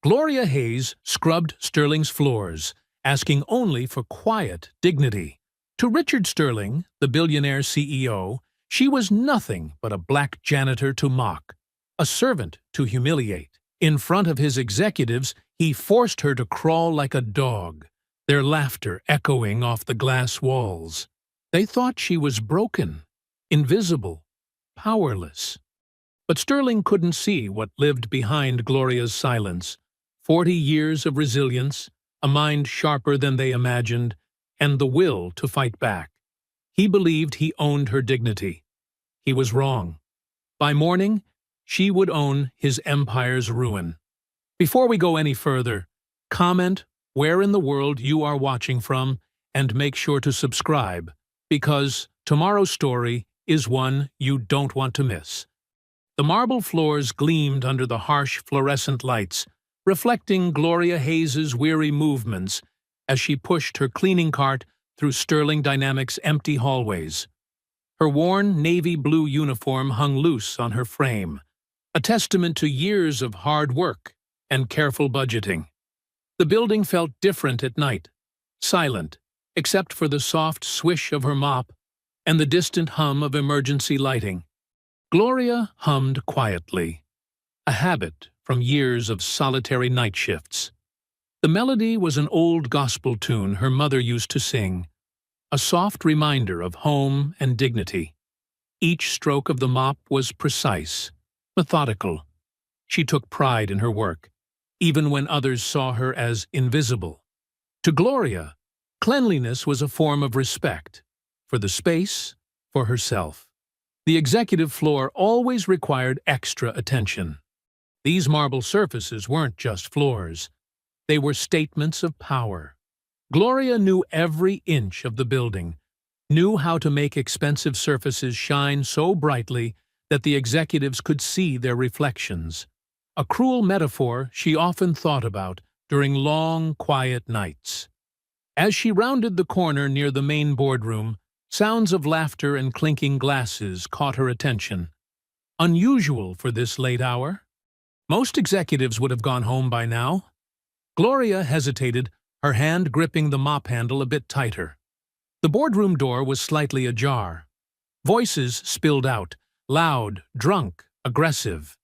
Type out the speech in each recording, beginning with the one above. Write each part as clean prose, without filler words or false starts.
Gloria Hayes scrubbed Sterling's floors, asking only for quiet dignity. To Richard Sterling, the billionaire CEO, she was nothing but a black janitor to mock, a servant to humiliate. In front of his executives, he forced her to crawl like a dog, their laughter echoing off the glass walls. They thought she was broken, invisible, powerless. But Sterling couldn't see what lived behind Gloria's silence. 40 years of resilience, a mind sharper than they imagined, and the will to fight back. He believed he owned her dignity. He was wrong. By morning, she would own his empire's ruin. Before we go any further, comment where in the world you are watching from and make sure to subscribe, because tomorrow's story is one you don't want to miss. The marble floors gleamed under the harsh fluorescent lights, reflecting Gloria Hayes's weary movements as she pushed her cleaning cart through Sterling Dynamics' empty hallways. Her worn navy blue uniform hung loose on her frame, a testament to years of hard work and careful budgeting. The building felt different at night, silent, except for the soft swish of her mop and the distant hum of emergency lighting. Gloria hummed quietly, a habit from years of solitary night shifts. The melody was an old gospel tune her mother used to sing, a soft reminder of home and dignity. Each stroke of the mop was precise, methodical. She took pride in her work, even when others saw her as invisible. To Gloria, cleanliness was a form of respect, for the space, for herself. The executive floor always required extra attention. These marble surfaces weren't just floors. They were statements of power. Gloria knew every inch of the building, knew how to make expensive surfaces shine so brightly that the executives could see their reflections. A cruel metaphor she often thought about during long, quiet nights. As she rounded the corner near the main boardroom, sounds of laughter and clinking glasses caught her attention. Unusual for this late hour. Most executives would have gone home by now. Gloria hesitated, her hand gripping the mop handle a bit tighter. The boardroom door was slightly ajar. Voices spilled out, loud, drunk, aggressive.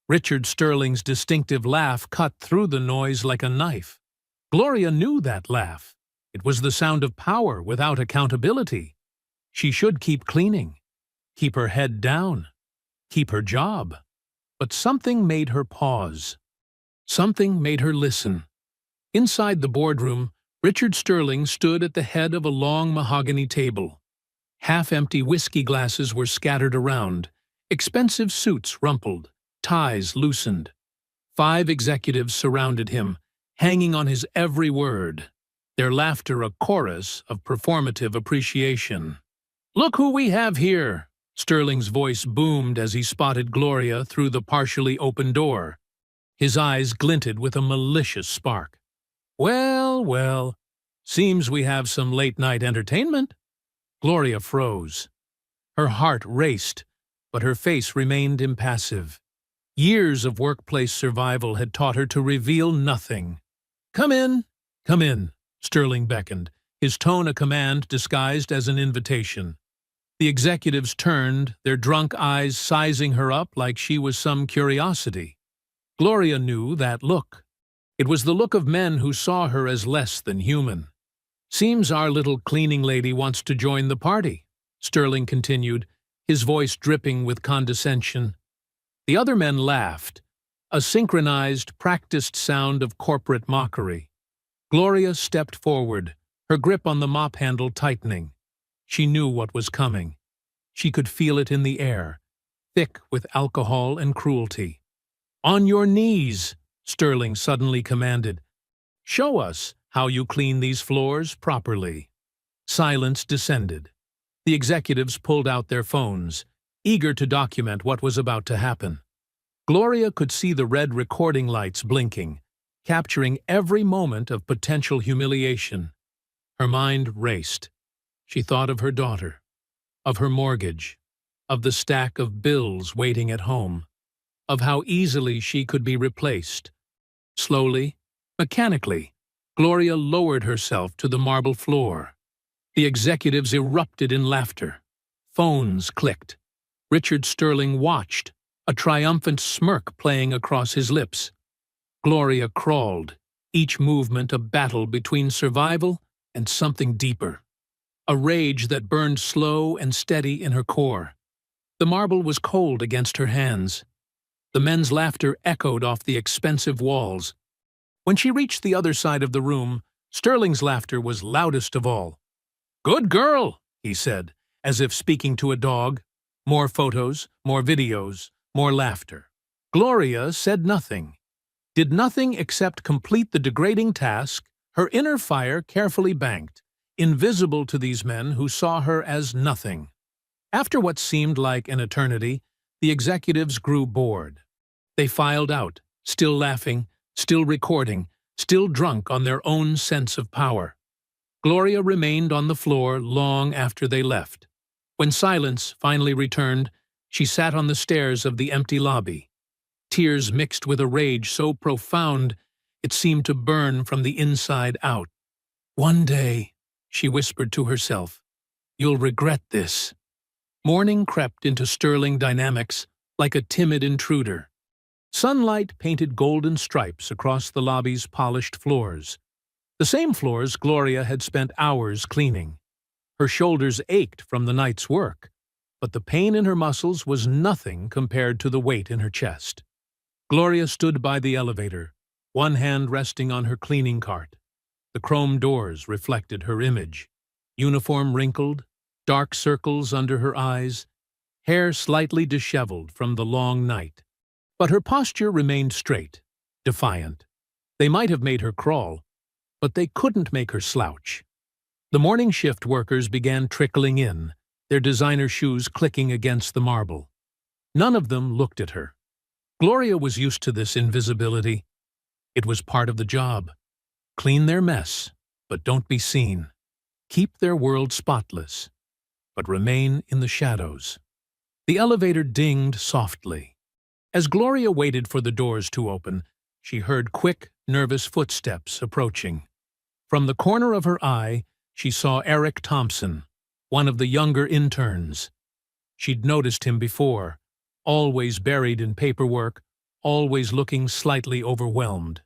Richard Sterling's distinctive laugh cut through the noise like a knife. Gloria knew that laugh. It was the sound of power without accountability. She should keep cleaning, keep her head down, keep her job. But something made her pause. Something made her listen. Inside the boardroom, Richard Sterling stood at the head of a long mahogany table. Half-empty whiskey glasses were scattered around, expensive suits rumpled, ties loosened. 5 executives surrounded him, hanging on his every word, their laughter a chorus of performative appreciation. "Look who we have here!" Sterling's voice boomed as he spotted Gloria through the partially open door. His eyes glinted with a malicious spark. "Well, well, seems we have some late-night entertainment." Gloria froze. Her heart raced, but her face remained impassive. Years of workplace survival had taught her to reveal nothing. Come in," Sterling beckoned, his tone a command disguised as an invitation. The executives turned, their drunk eyes sizing her up like she was some curiosity. Gloria knew that look. It was the look of men who saw her as less than human. "Seems our little cleaning lady wants to join the party," Sterling continued, his voice dripping with condescension. The other men laughed, a synchronized, practiced sound of corporate mockery. Gloria stepped forward, her grip on the mop handle tightening. She knew what was coming. She could feel it in the air, thick with alcohol and cruelty. "On your knees," Sterling suddenly commanded. "Show us how you clean these floors properly." Silence descended. The executives pulled out their phones, eager to document what was about to happen. Gloria could see the red recording lights blinking, capturing every moment of potential humiliation. Her mind raced. She thought of her daughter, of her mortgage, of the stack of bills waiting at home, of how easily she could be replaced. Slowly, mechanically, Gloria lowered herself to the marble floor. The executives erupted in laughter. Phones clicked. Richard Sterling watched, a triumphant smirk playing across his lips. Gloria crawled, each movement a battle between survival and something deeper. A rage that burned slow and steady in her core. The marble was cold against her hands. The men's laughter echoed off the expensive walls. When she reached the other side of the room, Sterling's laughter was loudest of all. "Good girl," he said, as if speaking to a dog. More photos, more videos, more laughter. Gloria said nothing, did nothing except complete the degrading task, her inner fire carefully banked, invisible to these men who saw her as nothing. After what seemed like an eternity, the executives grew bored. They filed out, still laughing, still recording, still drunk on their own sense of power. Gloria remained on the floor long after they left. When silence finally returned, she sat on the stairs of the empty lobby. Tears mixed with a rage so profound it seemed to burn from the inside out. "One day," she whispered to herself, "you'll regret this." Morning crept into Sterling dynamics like a timid intruder. Sunlight painted golden stripes across the lobby's polished floors. The same floors Gloria had spent hours cleaning. Her shoulders ached from the night's work, but the pain in her muscles was nothing compared to the weight in her chest. Gloria stood by the elevator, one hand resting on her cleaning cart. The chrome doors reflected her image. Uniform wrinkled, dark circles under her eyes, hair slightly disheveled from the long night. But her posture remained straight, defiant. They might have made her crawl, but they couldn't make her slouch. The morning shift workers began trickling in, their designer shoes clicking against the marble. None of them looked at her. Gloria was used to this invisibility. It was part of the job. Clean their mess, but don't be seen. Keep their world spotless, but remain in the shadows. The elevator dinged softly. As Gloria waited for the doors to open, she heard quick, nervous footsteps approaching. From the corner of her eye, she saw Eric Thompson, one of the younger interns. She'd noticed him before, always buried in paperwork, always looking slightly overwhelmed.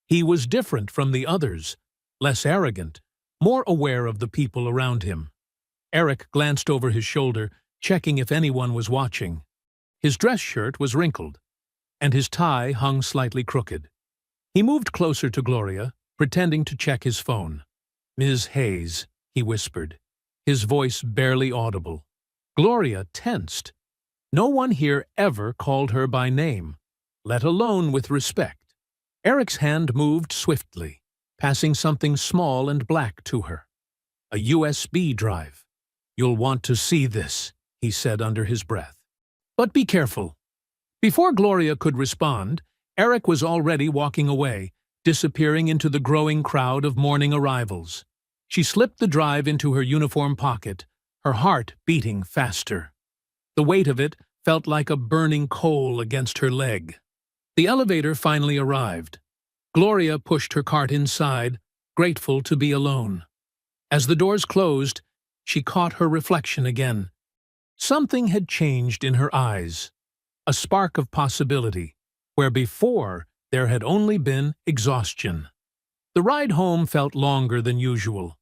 He was different from the others, less arrogant, more aware of the people around him. Eric glanced over his shoulder, checking if anyone was watching. His dress shirt was wrinkled, and his tie hung slightly crooked. He moved closer to Gloria, pretending to check his phone. "Ms. Hayes," he whispered, his voice barely audible. Gloria tensed. No one here ever called her by name, let alone with respect. Eric's hand moved swiftly, passing something small and black to her. "A USB drive. You'll want to see this," he said under his breath. "But be careful." Before Gloria could respond, Eric was already walking away, disappearing into the growing crowd of morning arrivals. She slipped the drive into her uniform pocket, her heart beating faster. The weight of it felt like a burning coal against her leg. The elevator finally arrived. Gloria pushed her cart inside, grateful to be alone. As the doors closed, she caught her reflection again. Something had changed in her eyes, a spark of possibility, where before there had only been exhaustion. The ride home felt longer than usual.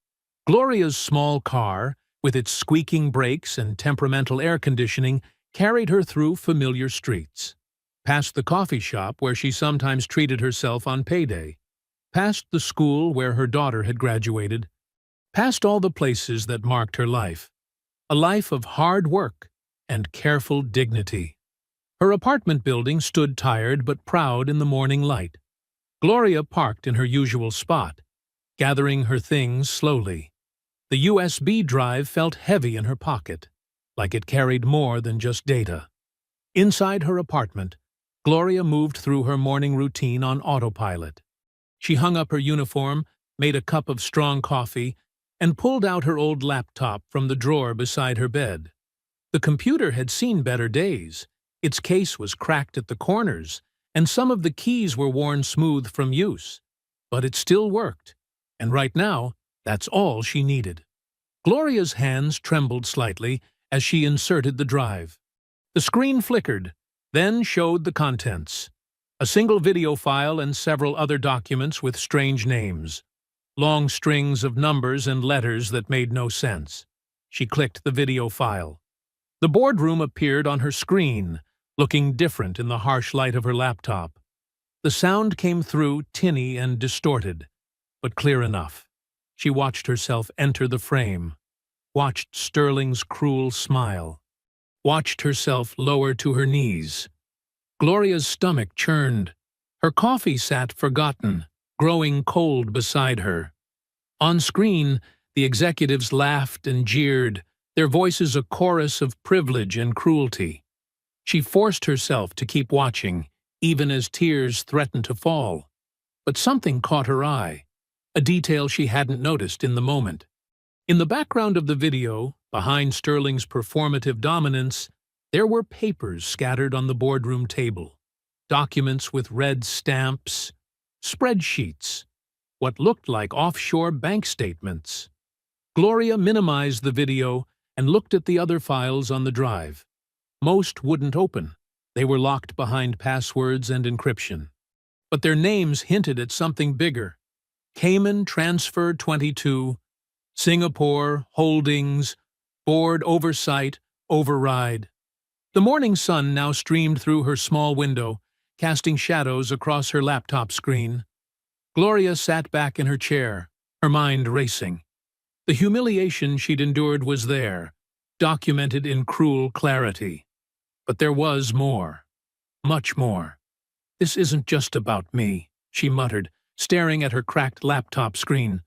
Gloria's small car, with its squeaking brakes and temperamental air conditioning, carried her through familiar streets. Past the coffee shop where she sometimes treated herself on payday. Past the school where her daughter had graduated. Past all the places that marked her life. A life of hard work and careful dignity. Her apartment building stood tired but proud in the morning light. Gloria parked in her usual spot, gathering her things slowly. The USB drive felt heavy in her pocket, like it carried more than just data. Inside her apartment, Gloria moved through her morning routine on autopilot. She hung up her uniform, made a cup of strong coffee, and pulled out her old laptop from the drawer beside her bed. The computer had seen better days. Its case was cracked at the corners, and some of the keys were worn smooth from use. But it still worked, and right now, that's all she needed. Gloria's hands trembled slightly as she inserted the drive. The screen flickered, then showed the contents. A single video file and several other documents with strange names. Long strings of numbers and letters that made no sense. She clicked the video file. The boardroom appeared on her screen, looking different in the harsh light of her laptop. The sound came through tinny and distorted, but clear enough. She watched herself enter the frame, watched Sterling's cruel smile, watched herself lower to her knees. Gloria's stomach churned. Her coffee sat forgotten, growing cold beside her. On screen, the executives laughed and jeered, their voices a chorus of privilege and cruelty. She forced herself to keep watching, even as tears threatened to fall. But something caught her eye, a detail she hadn't noticed in the moment. In the background of the video, behind Sterling's performative dominance, there were papers scattered on the boardroom table. Documents with red stamps, spreadsheets, what looked like offshore bank statements. Gloria minimized the video and looked at the other files on the drive. Most wouldn't open. They were locked behind passwords and encryption. But their names hinted at something bigger. Cayman Transfer 22, Singapore, Holdings, Board Oversight, Override. The morning sun now streamed through her small window, casting shadows across her laptop screen. Gloria sat back in her chair, her mind racing. The humiliation she'd endured was there, documented in cruel clarity. But there was more. Much more. "This isn't just about me," she muttered, staring at her cracked laptop screen.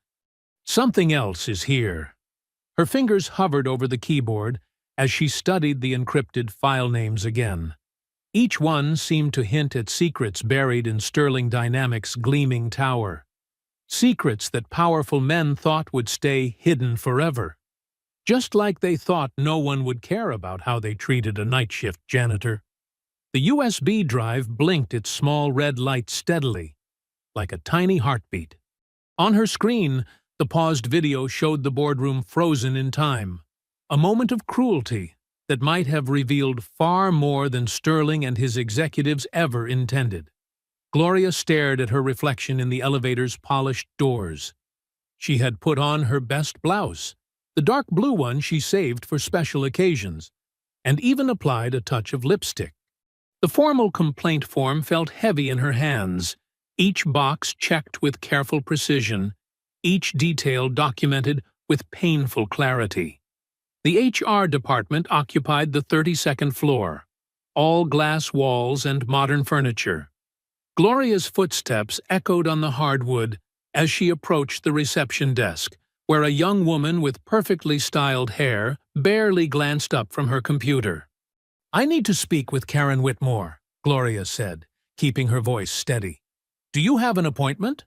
"Something else is here." Her fingers hovered over the keyboard as she studied the encrypted file names again. Each one seemed to hint at secrets buried in Sterling Dynamics' gleaming tower. Secrets that powerful men thought would stay hidden forever. Just like they thought no one would care about how they treated a night shift janitor. The USB drive blinked its small red light steadily, like a tiny heartbeat. On her screen, the paused video showed the boardroom frozen in time. A moment of cruelty that might have revealed far more than Sterling and his executives ever intended. Gloria stared at her reflection in the elevator's polished doors. She had put on her best blouse, the dark blue one she saved for special occasions, and even applied a touch of lipstick. The formal complaint form felt heavy in her hands, each box checked with careful precision, each detail documented with painful clarity. The HR department occupied the 32nd floor, all glass walls and modern furniture. Gloria's footsteps echoed on the hardwood as she approached the reception desk, where a young woman with perfectly styled hair barely glanced up from her computer. "I need to speak with Karen Whitmore," Gloria said, keeping her voice steady. "Do you have an appointment?"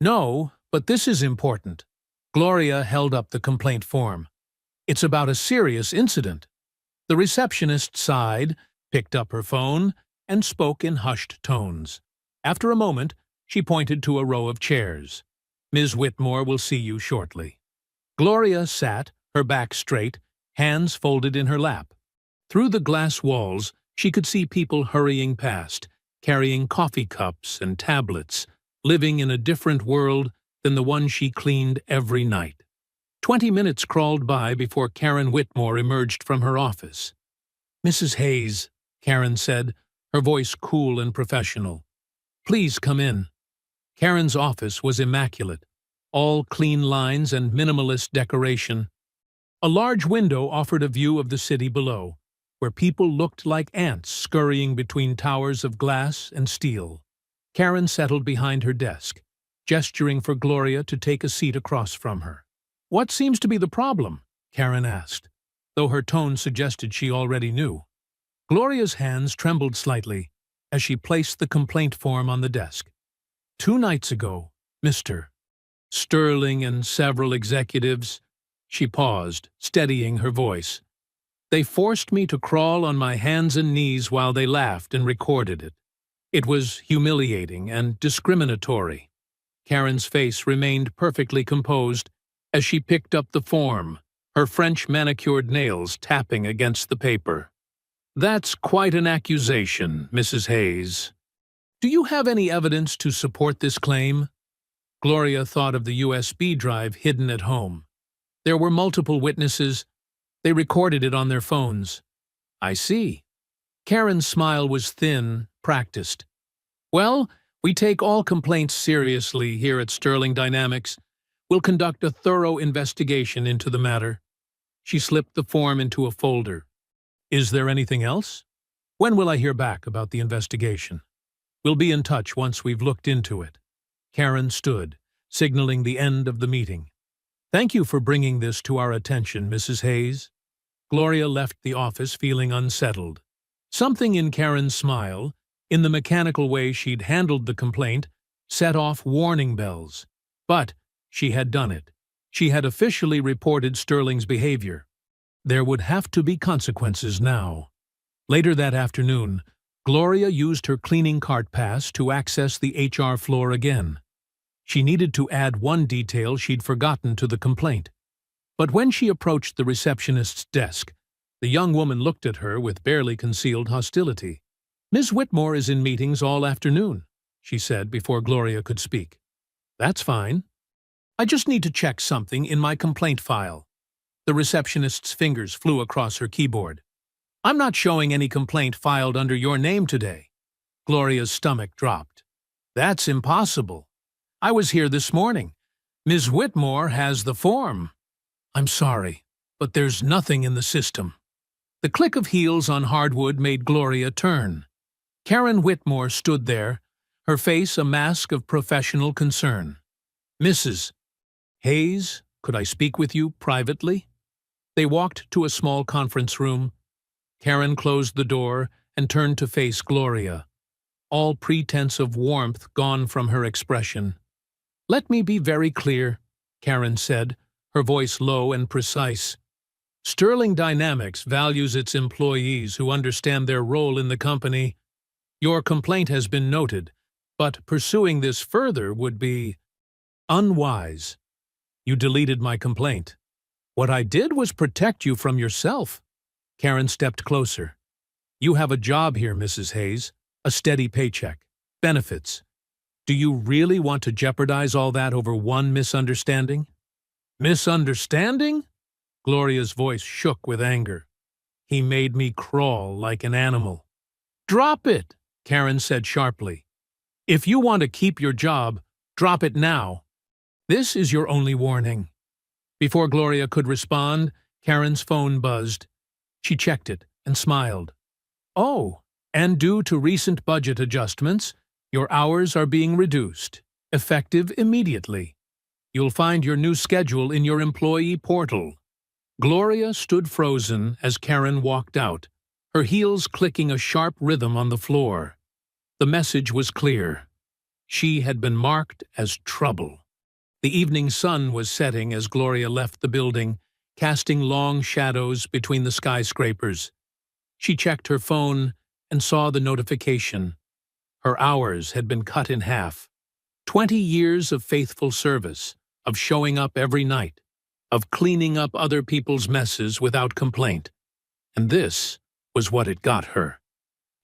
"No, but this is important." Gloria held up the complaint form. "It's about a serious incident." The receptionist sighed, picked up her phone, and spoke in hushed tones. After a moment, she pointed to a row of chairs. "Ms. Whitmore will see you shortly." Gloria sat, her back straight, hands folded in her lap. Through the glass walls, she could see people hurrying past, carrying coffee cups and tablets, living in a different world than the one she cleaned every night. 20 minutes crawled by before Karen Whitmore emerged from her office. "Mrs. Hayes," Karen said, her voice cool and professional. "Please come in." Karen's office was immaculate, all clean lines and minimalist decoration. A large window offered a view of the city below, where people looked like ants scurrying between towers of glass and steel. Karen settled behind her desk, gesturing for Gloria to take a seat across from her. "What seems to be the problem?" Karen asked, though her tone suggested she already knew. Gloria's hands trembled slightly as she placed the complaint form on the desk. "2 nights ago, Mr. Sterling and several executives," she paused, steadying her voice. "They forced me to crawl on my hands and knees while they laughed and recorded it. It was humiliating and discriminatory. Karen's face remained perfectly composed as she picked up the form, her French manicured nails tapping against the paper. "That's quite an accusation, Mrs. Hayes. Do you have any evidence to support this claim?" Gloria thought of the USB drive hidden at home. There were multiple witnesses. They recorded it on their phones. "I see." Karen's smile was thin, practiced. "Well, we take all complaints seriously here at Sterling Dynamics. We'll conduct a thorough investigation into the matter." She slipped the form into a folder. "Is there anything else? When will I hear back about the investigation?" "We'll be in touch once we've looked into it." Karen stood, signaling the end of the meeting. "Thank you for bringing this to our attention, Mrs. Hayes." Gloria left the office feeling unsettled. Something in Karen's smile, in the mechanical way she'd handled the complaint, set off warning bells. But she had done it. She had officially reported Sterling's behavior. There would have to be consequences now. Later that afternoon, Gloria used her cleaning cart pass to access the HR floor again. She needed to add one detail she'd forgotten to the complaint. But when she approached the receptionist's desk, the young woman looked at her with barely concealed hostility. "Ms. Whitmore is in meetings all afternoon," she said before Gloria could speak. "That's fine. I just need to check something in my complaint file." The receptionist's fingers flew across her keyboard. "I'm not showing any complaint filed under your name today." Gloria's stomach dropped. "That's impossible. I was here this morning. Ms. Whitmore has the form." "I'm sorry, but there's nothing in the system." The click of heels on hardwood made Gloria turn. Karen Whitmore stood there, her face a mask of professional concern. "Mrs. Hayes, could I speak with you privately?" They walked to a small conference room. Karen closed the door and turned to face Gloria, all pretense of warmth gone from her expression. "Let me be very clear," Karen said, her voice low and precise. "Sterling Dynamics values its employees who understand their role in the company. Your complaint has been noted, but pursuing this further would be unwise. You deleted my complaint. What I did was protect you from yourself." Karen stepped closer. "You have a job here, Mrs. Hayes, a steady paycheck, benefits. Do you really want to jeopardize all that over one misunderstanding?" "Misunderstanding?" Gloria's voice shook with anger. "He made me crawl like an animal." "Drop it," Karen said sharply. "If you want to keep your job, drop it now. This is your only warning." Before Gloria could respond, Karen's phone buzzed. She checked it and smiled. "Oh, and due to recent budget adjustments, your hours are being reduced, effective immediately. You'll find your new schedule in your employee portal." Gloria stood frozen as Karen walked out, her heels clicking a sharp rhythm on the floor. The message was clear. She had been marked as trouble. The evening sun was setting as Gloria left the building, casting long shadows between the skyscrapers. She checked her phone and saw the notification. Her hours had been cut in half. 20 years of faithful service, of showing up every night, of cleaning up other people's messes without complaint. And this was what it got her.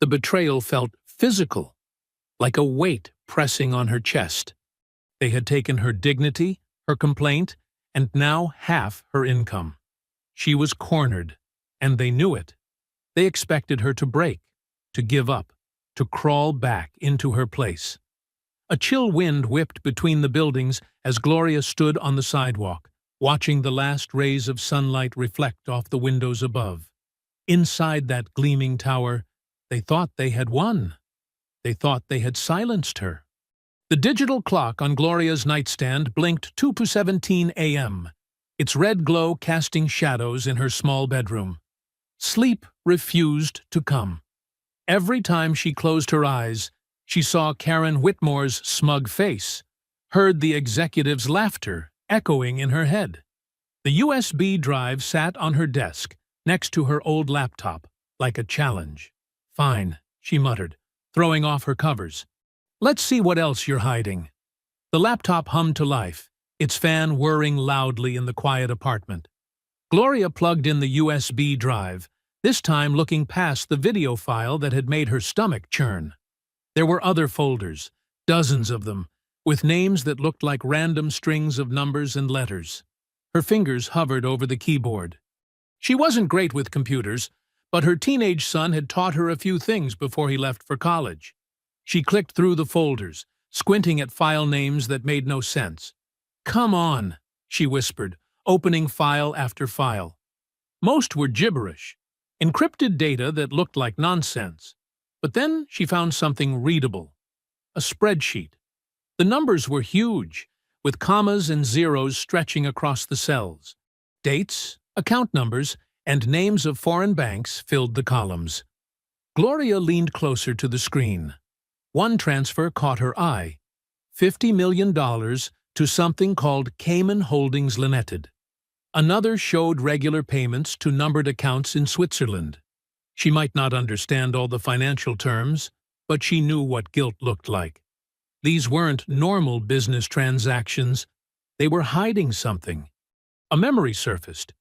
The betrayal felt physical, like a weight pressing on her chest. They had taken her dignity, her complaint, and now half her income. She was cornered, and they knew it. They expected her to break, to give up, to crawl back into her place. A chill wind whipped between the buildings as Gloria stood on the sidewalk, watching the last rays of sunlight reflect off the windows above. Inside that gleaming tower, they thought they had won. They thought they had silenced her. The digital clock on Gloria's nightstand blinked 2:17 a.m., its red glow casting shadows in her small bedroom. Sleep refused to come. Every time she closed her eyes, she saw Karen Whitmore's smug face, heard the executive's laughter echoing in her head. The USB drive sat on her desk, next to her old laptop, like a challenge. "Fine," she muttered. throwing off her covers. "Let's see what else you're hiding." The laptop hummed to life, its fan whirring loudly in the quiet apartment. Gloria plugged in the USB drive, this time looking past the video file that had made her stomach churn. There were other folders, dozens of them, with names that looked like random strings of numbers and letters. Her fingers hovered over the keyboard. She wasn't great with computers, but her teenage son had taught her a few things before he left for college. She clicked through the folders, squinting at file names that made no sense. "Come on," she whispered, opening file after file. Most were gibberish, encrypted data that looked like nonsense. But then she found something readable. A spreadsheet. The numbers were huge, with commas and zeros stretching across the cells. Dates, account numbers, and names of foreign banks filled the columns. Gloria leaned closer to the screen. One transfer caught her eye. $50 million to something called Cayman Holdings Limited. Another showed regular payments to numbered accounts in Switzerland. She might not understand all the financial terms, but she knew what guilt looked like. These weren't normal business transactions. They were hiding something. A memory surfaced.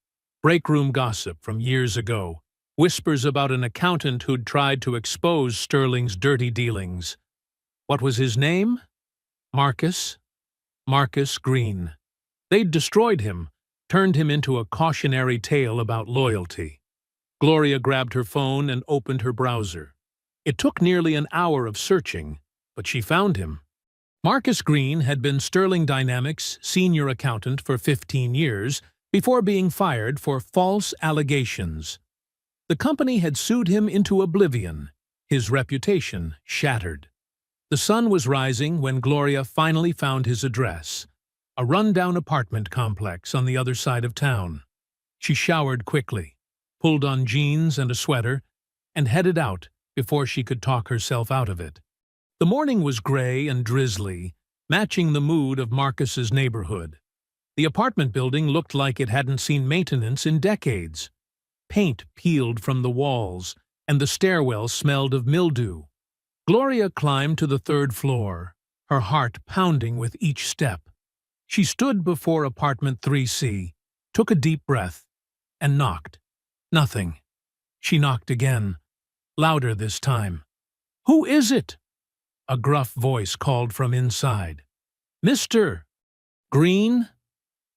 Breakroom gossip from years ago. Whispers about an accountant who'd tried to expose Sterling's dirty dealings. What was his name? Marcus Green. They'd destroyed him, turned him into a cautionary tale about loyalty. Gloria grabbed her phone and opened her browser. It took nearly an hour of searching, but she found him. Marcus Green had been Sterling Dynamics' senior accountant for 15 years before being fired for false allegations. The company had sued him into oblivion, his reputation shattered. The sun was rising when Gloria finally found his address, a rundown apartment complex on the other side of town. She showered quickly, pulled on jeans and a sweater, and headed out before she could talk herself out of it. The morning was gray and drizzly, matching the mood of Marcus's neighborhood. The apartment building looked like it hadn't seen maintenance in decades. Paint peeled from the walls, and the stairwell smelled of mildew. Gloria climbed to the third floor, her heart pounding with each step. She stood before apartment 3C, took a deep breath, and knocked. Nothing. She knocked again, louder this time. "Who is it?" A gruff voice called from inside. "Mr. Green?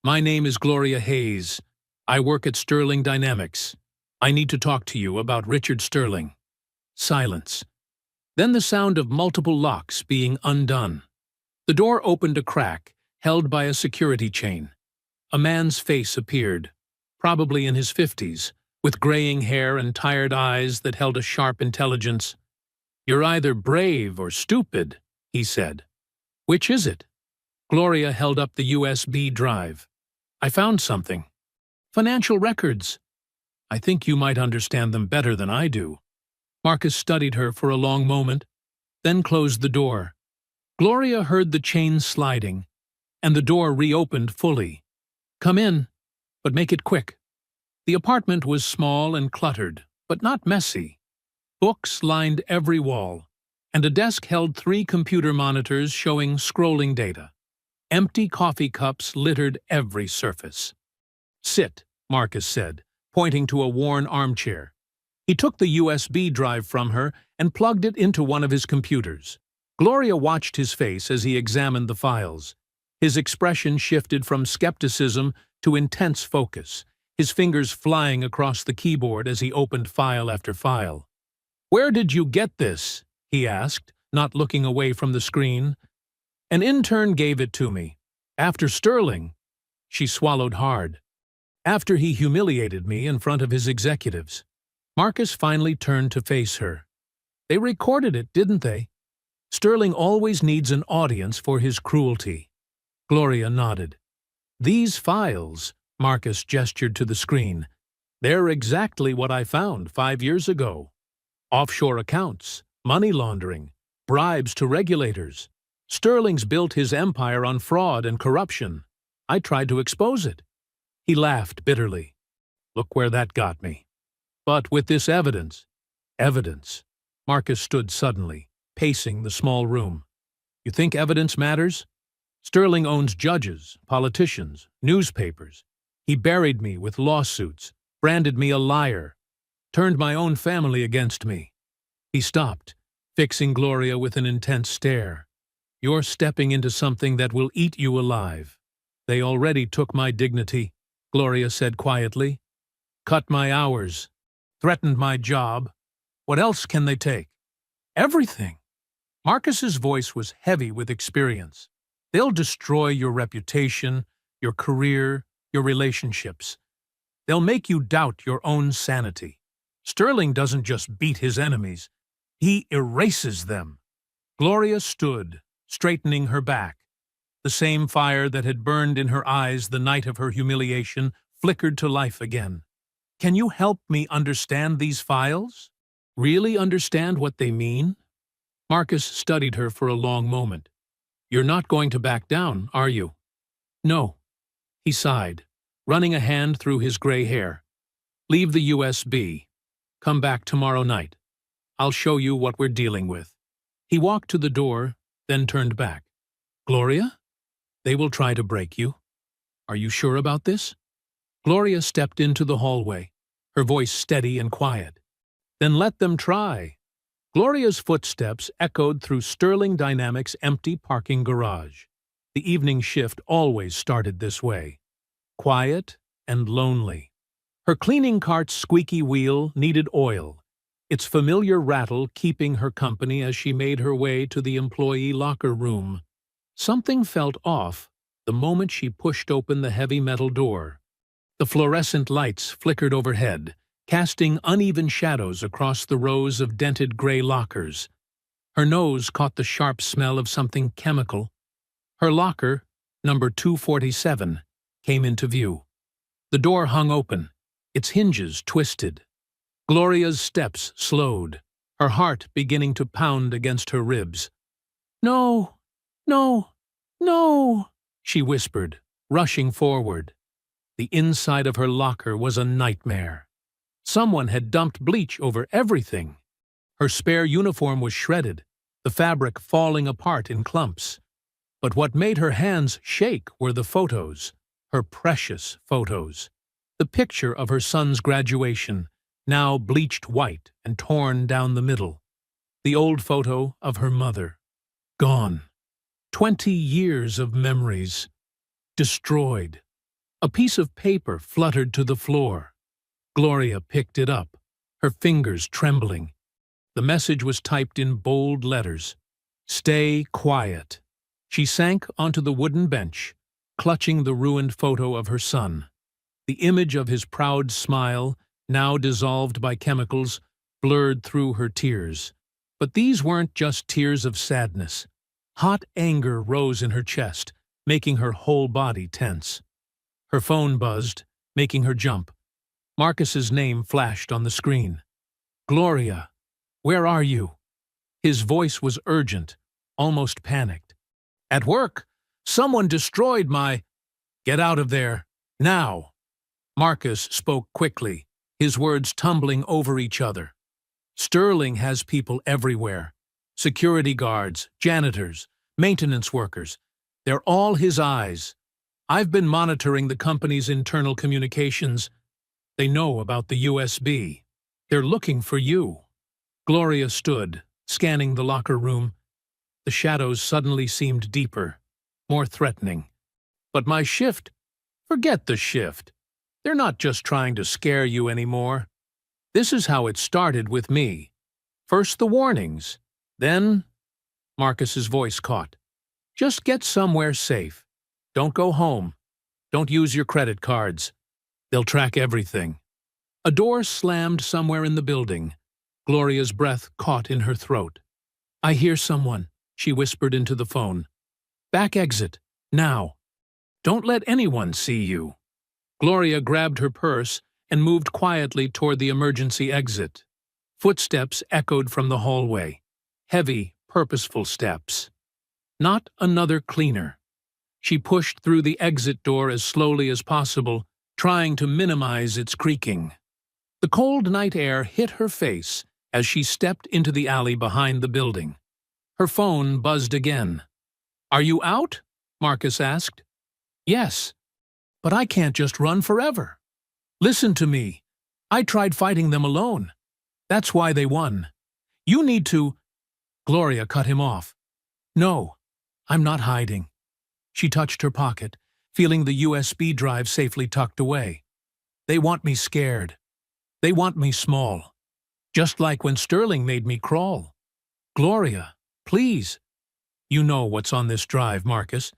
My name is Gloria Hayes. I work at Sterling Dynamics. I need to talk to you about Richard Sterling." Silence. Then the sound of multiple locks being undone. The door opened a crack, held by a security chain. A man's face appeared, probably in his 50s, with graying hair and tired eyes that held a sharp intelligence. "You're either brave or stupid," he said. "Which is it?" Gloria held up the USB drive. "I found something. Financial records. I think you might understand them better than I do." Marcus studied her for a long moment, then closed the door. Gloria heard the chain sliding, and the door reopened fully. "Come in, but make it quick." The apartment was small and cluttered, but not messy. Books lined every wall, and a desk held 3 computer monitors showing scrolling data. Empty coffee cups littered every surface. "Sit," Marcus said, pointing to a worn armchair. He took the USB drive from her and plugged it into one of his computers. Gloria watched his face as he examined the files. His expression shifted from skepticism to intense focus, his fingers flying across the keyboard as he opened file after file. "Where did you get this?" he asked, not looking away from the screen. "An intern gave it to me. After Sterling." She swallowed hard. "After he humiliated me in front of his executives." Marcus finally turned to face her. "They recorded it, didn't they? Sterling always needs an audience for his cruelty." Gloria nodded. "These files," Marcus gestured to the screen, "they're exactly what I found 5 years ago. Offshore accounts, money laundering, bribes to regulators. Sterling's built his empire on fraud and corruption. I tried to expose it." He laughed bitterly. "Look where that got me." "But with this evidence—" "Evidence." Marcus stood suddenly, pacing the small room. You think evidence matters? Sterling owns judges, politicians, newspapers. He buried me with lawsuits, branded me a liar, turned my own family against me. He stopped, fixing Gloria with an intense stare. You're stepping into something that will eat you alive. They already took my dignity, Gloria said quietly. Cut my hours, threatened my job. What else can they take? Everything. Marcus's voice was heavy with experience. They'll destroy your reputation, your career, your relationships. They'll make you doubt your own sanity. Sterling doesn't just beat his enemies, he erases them. Gloria stood, straightening her back. The same fire that had burned in her eyes the night of her humiliation flickered to life again. Can you help me understand these files? Really understand what they mean? Marcus studied her for a long moment. You're not going to back down, are you? No. He sighed, running a hand through his gray hair. Leave the USB. Come back tomorrow night. I'll show you what we're dealing with. He walked to the door, then turned back. Gloria? They will try to break you. Are you sure about this? Gloria stepped into the hallway, her voice steady and quiet. Then let them try. Gloria's footsteps echoed through Sterling Dynamics' empty parking garage. The evening shift always started this way, quiet and lonely. Her cleaning cart's squeaky wheel needed oil, its familiar rattle keeping her company as she made her way to the employee locker room. Something felt off the moment she pushed open the heavy metal door. The fluorescent lights flickered overhead, casting uneven shadows across the rows of dented gray lockers. Her nose caught the sharp smell of something chemical. Her locker, number 247, came into view. The door hung open, its hinges twisted. Gloria's steps slowed, her heart beginning to pound against her ribs. No, no, no, she whispered, rushing forward. The inside of her locker was a nightmare. Someone had dumped bleach over everything. Her spare uniform was shredded, the fabric falling apart in clumps. But what made her hands shake were the photos, her precious photos. The picture of her son's graduation, now bleached white and torn down the middle. The old photo of her mother. Gone. 20 years of memories. Destroyed. A piece of paper fluttered to the floor. Gloria picked it up, her fingers trembling. The message was typed in bold letters. Stay quiet. She sank onto the wooden bench, clutching the ruined photo of her son. The image of his proud smile, now dissolved by chemicals, blurred through her tears. But these weren't just tears of sadness. Hot anger rose in her chest, making her whole body tense. Her phone buzzed, making her jump. Marcus's name flashed on the screen. Gloria, where are you? His voice was urgent, almost panicked. At work. Someone destroyed my... Get out of there. Now. Marcus spoke quickly, his words tumbling over each other. Sterling has people everywhere. Security guards, janitors, maintenance workers. They're all his eyes. I've been monitoring the company's internal communications. They know about the USB. They're looking for you. Gloria stood, scanning the locker room. The shadows suddenly seemed deeper, more threatening. But my shift? Forget the shift. They're not just trying to scare you anymore. This is how it started with me. First the warnings, then... Marcus's voice caught. Just get somewhere safe. Don't go home. Don't use your credit cards. They'll track everything. A door slammed somewhere in the building. Gloria's breath caught in her throat. I hear someone, she whispered into the phone. Back exit, now. Don't let anyone see you. Gloria grabbed her purse and moved quietly toward the emergency exit. Footsteps echoed from the hallway. Heavy, purposeful steps. Not another cleaner. She pushed through the exit door as slowly as possible, trying to minimize its creaking. The cold night air hit her face as she stepped into the alley behind the building. Her phone buzzed again. "Are you out?" Marcus asked. "Yes, but I can't just run forever. Listen to me. I tried fighting them alone. That's why they won. You need to—" Gloria cut him off. "No, I'm not hiding." She touched her pocket, feeling the USB drive safely tucked away. "They want me scared. They want me small. Just like when Sterling made me crawl. Gloria, please. You know what's on this drive, Marcus.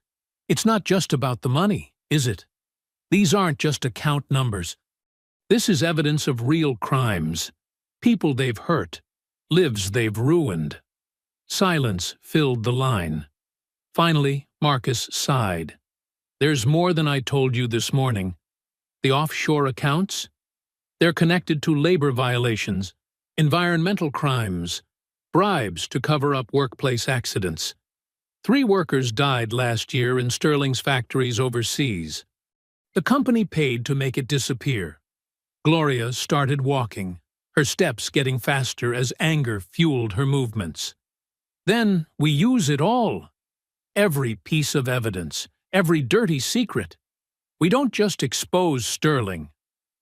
It's not just about the money, is it? These aren't just account numbers. This is evidence of real crimes. People they've hurt. Lives they've ruined." Silence filled the line. Finally, Marcus sighed. "There's more than I told you this morning. The offshore accounts? They're connected to labor violations, environmental crimes, bribes to cover up workplace accidents. 3 workers died last year in Sterling's factories overseas. The company paid to make it disappear." Gloria started walking, her steps getting faster as anger fueled her movements. "Then we use it all. Every piece of evidence, every dirty secret. We don't just expose Sterling.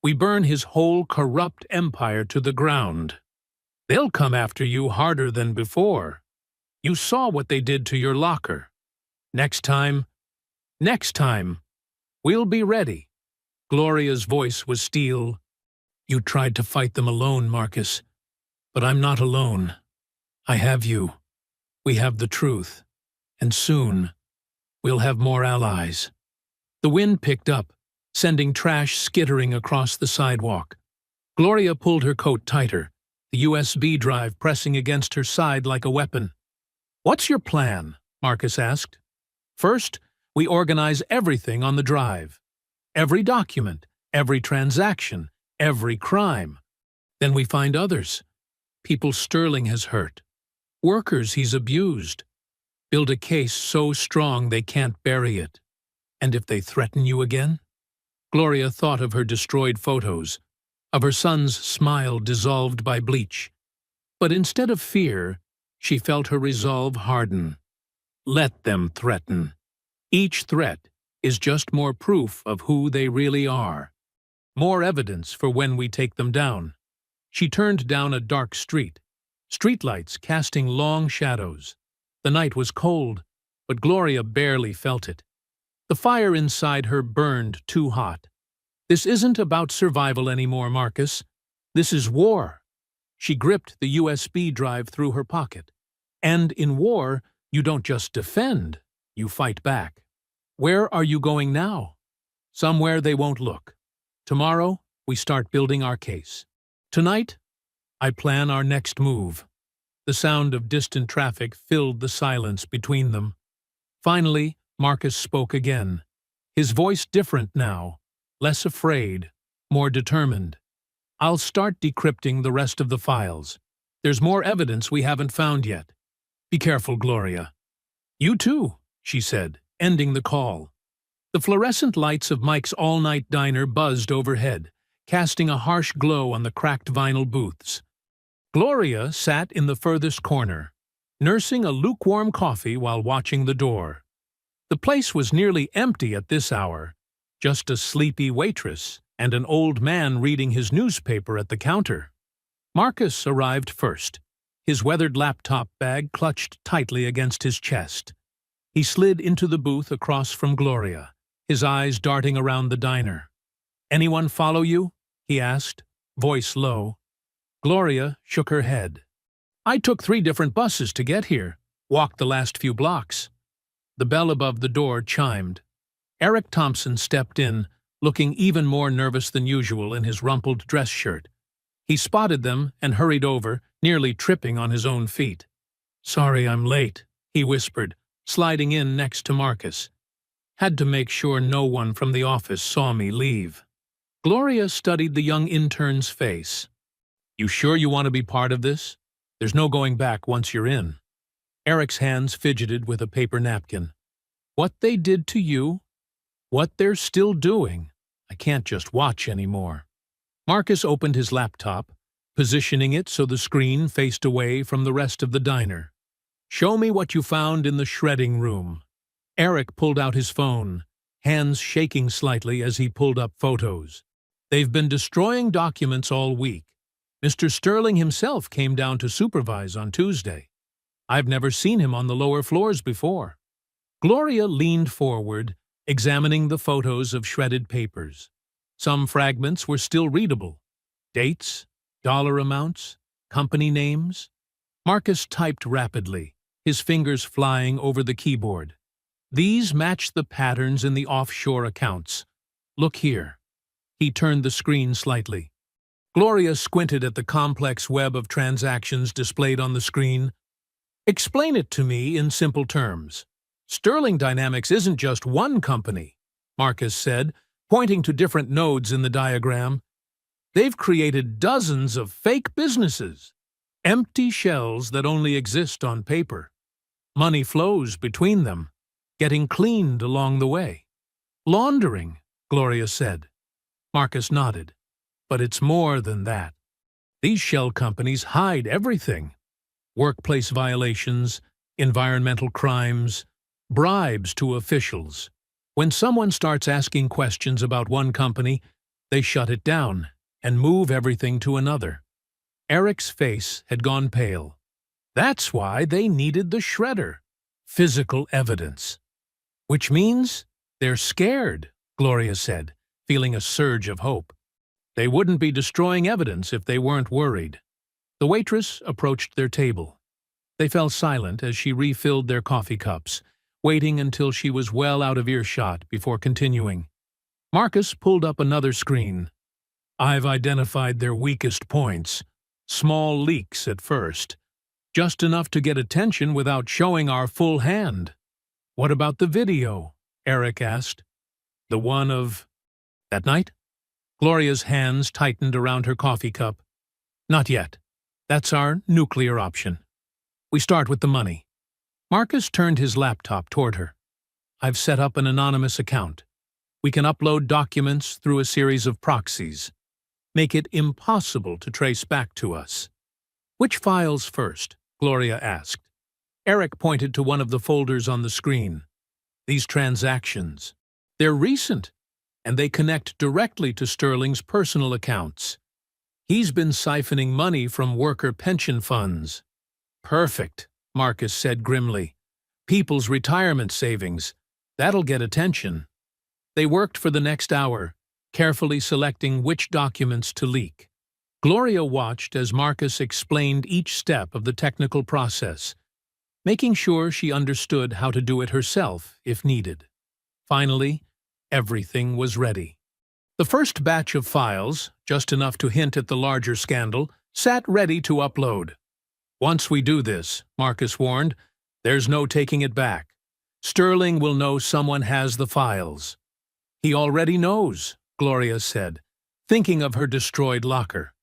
We burn his whole corrupt empire to the ground. They'll come after you harder than before. You saw what they did to your locker. Next time, we'll be ready." Gloria's voice was steel. "You tried to fight them alone, Marcus. But I'm not alone. I have you. We have the truth. And soon, we'll have more allies." The wind picked up, sending trash skittering across the sidewalk. Gloria pulled her coat tighter, the USB drive pressing against her side like a weapon. "What's your plan?" Marcus asked. "First, we organize everything on the drive. Every document, every transaction, every crime. Then we find others. People Sterling has hurt. Workers he's abused. Build a case so strong they can't bury it. And if they threaten you again?" Gloria thought of her destroyed photos, of her son's smile dissolved by bleach. But instead of fear, she felt her resolve harden. Let them threaten. Each threat is just more proof of who they really are. More evidence for when we take them down. She turned down a dark street, streetlights casting long shadows. The night was cold, but Gloria barely felt it. The fire inside her burned too hot. This isn't about survival anymore, Marcus. This is war. She gripped the USB drive through her pocket. And in war, you don't just defend, you fight back. Where are you going now? Somewhere they won't look. Tomorrow, we start building our case. Tonight, I plan our next move. The sound of distant traffic filled the silence between them. Finally, Marcus spoke again. His voice different now, less afraid, more determined. "I'll start decrypting the rest of the files. There's more evidence we haven't found yet. Be careful, Gloria." "You too," she said, ending the call. The fluorescent lights of Mike's all-night diner buzzed overhead, casting a harsh glow on the cracked vinyl booths. Gloria sat in the furthest corner, nursing a lukewarm coffee while watching the door. The place was nearly empty at this hour, just a sleepy waitress and an old man reading his newspaper at the counter. Marcus arrived first, his weathered laptop bag clutched tightly against his chest. He slid into the booth across from Gloria, his eyes darting around the diner. "Anyone follow you?" he asked, voice low. Gloria shook her head. "I took 3 different buses to get here, walked the last few blocks." The bell above the door chimed. Eric Thompson stepped in, looking even more nervous than usual in his rumpled dress shirt. He spotted them and hurried over, nearly tripping on his own feet. "Sorry I'm late," he whispered, sliding in next to Marcus. "Had to make sure no one from the office saw me leave." Gloria studied the young intern's face. "You sure you want to be part of this? There's no going back once you're in." Eric's hands fidgeted with a paper napkin. "What they did to you? What they're still doing? I can't just watch anymore." Marcus opened his laptop, positioning it so the screen faced away from the rest of the diner. Show me what you found in the shredding room. Eric pulled out his phone, hands shaking slightly as he pulled up photos. They've been destroying documents all week. Mr. Sterling himself came down to supervise on Tuesday. I've never seen him on the lower floors before. Gloria leaned forward, examining the photos of shredded papers. Some fragments were still readable. Dates, dollar amounts, company names. Marcus typed rapidly, his fingers flying over the keyboard. These match the patterns in the offshore accounts. Look here. He turned the screen slightly. Gloria squinted at the complex web of transactions displayed on the screen. Explain it to me in simple terms. Sterling Dynamics isn't just one company, Marcus said, pointing to different nodes in the diagram. They've created dozens of fake businesses, empty shells that only exist on paper. Money flows between them, getting cleaned along the way. Laundering, Gloria said. Marcus nodded. But it's more than that. These shell companies hide everything. Workplace violations, environmental crimes, bribes to officials. When someone starts asking questions about one company, they shut it down and move everything to another. Eric's face had gone pale. That's why they needed the shredder. Physical evidence. Which means they're scared, Gloria said, feeling a surge of hope. They wouldn't be destroying evidence if they weren't worried. The waitress approached their table. They fell silent as she refilled their coffee cups, waiting until she was well out of earshot before continuing. Marcus pulled up another screen. I've identified their weakest points. Small leaks at first. Just enough to get attention without showing our full hand. What about the video? Eric asked. The one of that night? Gloria's hands tightened around her coffee cup. Not yet. That's our nuclear option. We start with the money. Marcus turned his laptop toward her. I've set up an anonymous account. We can upload documents through a series of proxies. Make it impossible to trace back to us. Which files first? Gloria asked. Eric pointed to one of the folders on the screen. These transactions. They're recent, and they connect directly to Sterling's personal accounts. He's been siphoning money from worker pension funds. Perfect, Marcus said grimly. People's retirement savings. That'll get attention. They worked for the next hour, carefully selecting which documents to leak. Gloria watched as Marcus explained each step of the technical process, making sure she understood how to do it herself if needed. Finally, everything was ready. The first batch of files, just enough to hint at the larger scandal, sat ready to upload. Once we do this, Marcus warned, there's no taking it back. Sterling will know someone has the files. He already knows, Gloria said, thinking of her destroyed locker.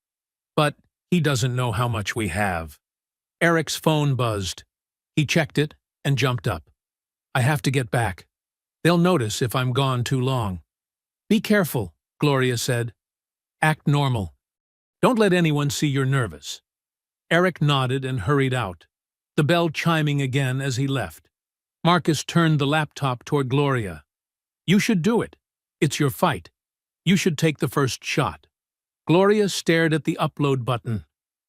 But he doesn't know how much we have. Eric's phone buzzed. He checked it and jumped up. I have to get back. They'll notice if I'm gone too long. Be careful, Gloria said. Act normal. Don't let anyone see you're nervous. Eric nodded and hurried out, the bell chiming again as he left. Marcus turned the laptop toward Gloria. You should do it. It's your fight. You should take the first shot. Gloria stared at the upload button,